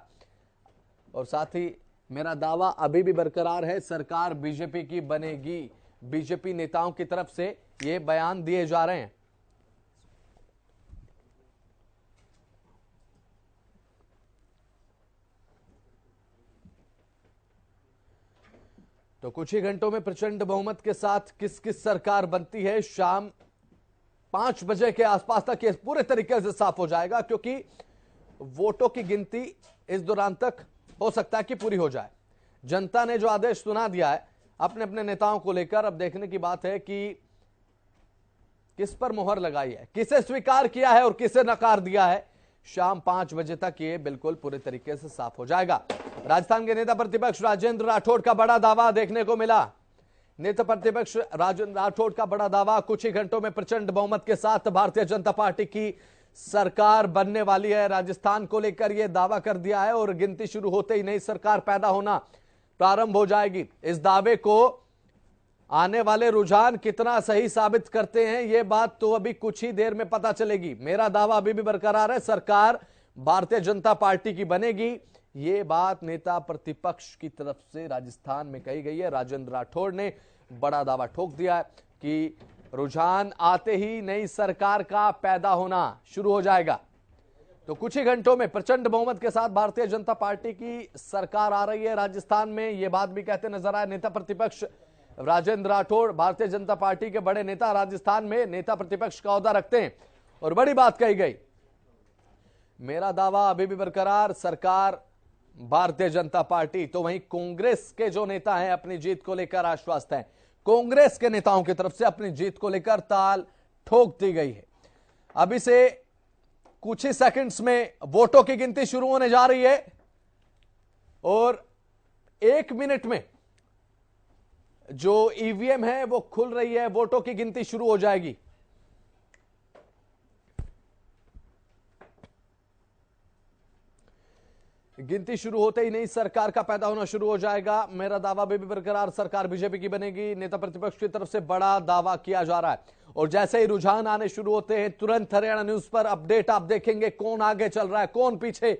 Speaker 4: और साथ ही मेरा दावा अभी भी बरकरार है, सरकार बीजेपी की बनेगी। बीजेपी नेताओं की तरफ से ये बयान दिए जा रहे हैं। तो कुछ ही घंटों में प्रचंड बहुमत के साथ किस किस सरकार बनती है, शाम 5 बजे के आसपास तक ये पूरे तरीके से साफ हो जाएगा। क्योंकि वोटों की गिनती इस दौरान तक हो सकता है कि पूरी हो जाए। जनता ने जो आदेश सुना दिया है अपने अपने नेताओं को लेकर, अब देखने की बात है कि किस पर मुहर लगाई है, किसे स्वीकार किया है और किसे नकार दिया है। शाम 5 बजे तक ये बिल्कुल पूरे तरीके से साफ हो जाएगा। राजस्थान के नेता प्रतिपक्ष राजेंद्र राठौड़ का बड़ा दावा देखने को मिला। नेता प्रतिपक्ष राजेंद्र राठौड़ का बड़ा दावा, कुछ ही घंटों में प्रचंड बहुमत के साथ भारतीय जनता पार्टी की सरकार बनने वाली है। राजस्थान को लेकर यह दावा कर दिया है और गिनती शुरू होते ही नई सरकार पैदा होना प्रारंभ हो जाएगी। इस दावे को आने वाले रुझान कितना सही साबित करते हैं, यह बात तो अभी कुछ ही देर में पता चलेगी। मेरा दावा अभी भी बरकरार है, सरकार भारतीय जनता पार्टी की बनेगी। ये बात नेता प्रतिपक्ष की तरफ से राजस्थान में कही गई है। राजेंद्र राठौड़ ने बड़ा दावा ठोक दिया है कि रुझान आते ही नई सरकार का पैदा होना शुरू हो जाएगा। तो कुछ ही घंटों में प्रचंड बहुमत के साथ भारतीय जनता पार्टी की सरकार आ रही है राजस्थान में। ये बात भी कहते नजर आए नेता प्रतिपक्ष राजेंद्र राठौड़। भारतीय जनता पार्टी के बड़े नेता राजस्थान में नेता प्रतिपक्ष का ओहदा रखते हैं और बड़ी बात कही गई, मेरा दावा अभी भी बरकरार, सरकार भारतीय जनता पार्टी। तो वहीं कांग्रेस के जो नेता हैं अपनी जीत को लेकर आश्वस्त हैं। कांग्रेस के नेताओं की तरफ से अपनी जीत को लेकर ताल ठोक दी गई है। अभी से कुछ ही सेकंड्स में वोटों की गिनती शुरू होने जा रही है और 1 मिनट में जो ईवीएम है वो खुल रही है, वोटों की गिनती शुरू हो जाएगी। गिनती शुरू होते ही नई सरकार का पैदा होना शुरू हो जाएगा। मेरा दावा भी बरकरार, सरकार बीजेपी की बनेगी। नेता प्रतिपक्ष की तरफ से बड़ा दावा किया जा रहा है और जैसे ही रुझान आने शुरू होते हैं तुरंत हरियाणा न्यूज पर अपडेट आप देखेंगे, कौन आगे चल रहा है, कौन पीछे,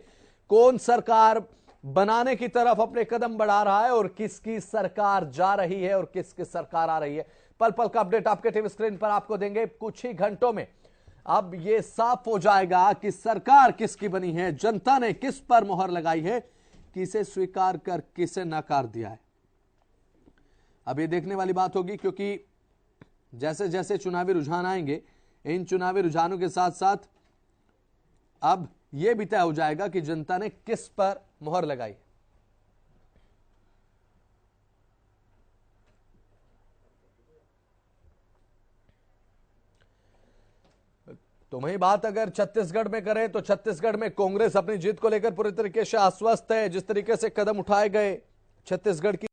Speaker 4: कौन सरकार बनाने की तरफ अपने कदम बढ़ा रहा है और किसकी सरकार जा रही है और किसकी सरकार आ रही है। पल पल का अपडेट आपके टीवी स्क्रीन पर आपको देंगे कुछ ही घंटों में। अब ये साफ हो जाएगा कि सरकार किसकी बनी है, जनता ने किस पर मुहर लगाई है, किसे स्वीकार कर किसे नकार दिया है। अब ये देखने वाली बात होगी, क्योंकि जैसे जैसे चुनावी रुझान आएंगे, इन चुनावी रुझानों के साथ साथ अब यह भी तय हो जाएगा कि जनता ने किस पर मुहर लगाई। तो वही बात अगर छत्तीसगढ़ में करें तो छत्तीसगढ़ में कांग्रेस अपनी जीत को लेकर पूरी तरीके से आश्वस्त है। जिस तरीके से कदम उठाए गए छत्तीसगढ़ की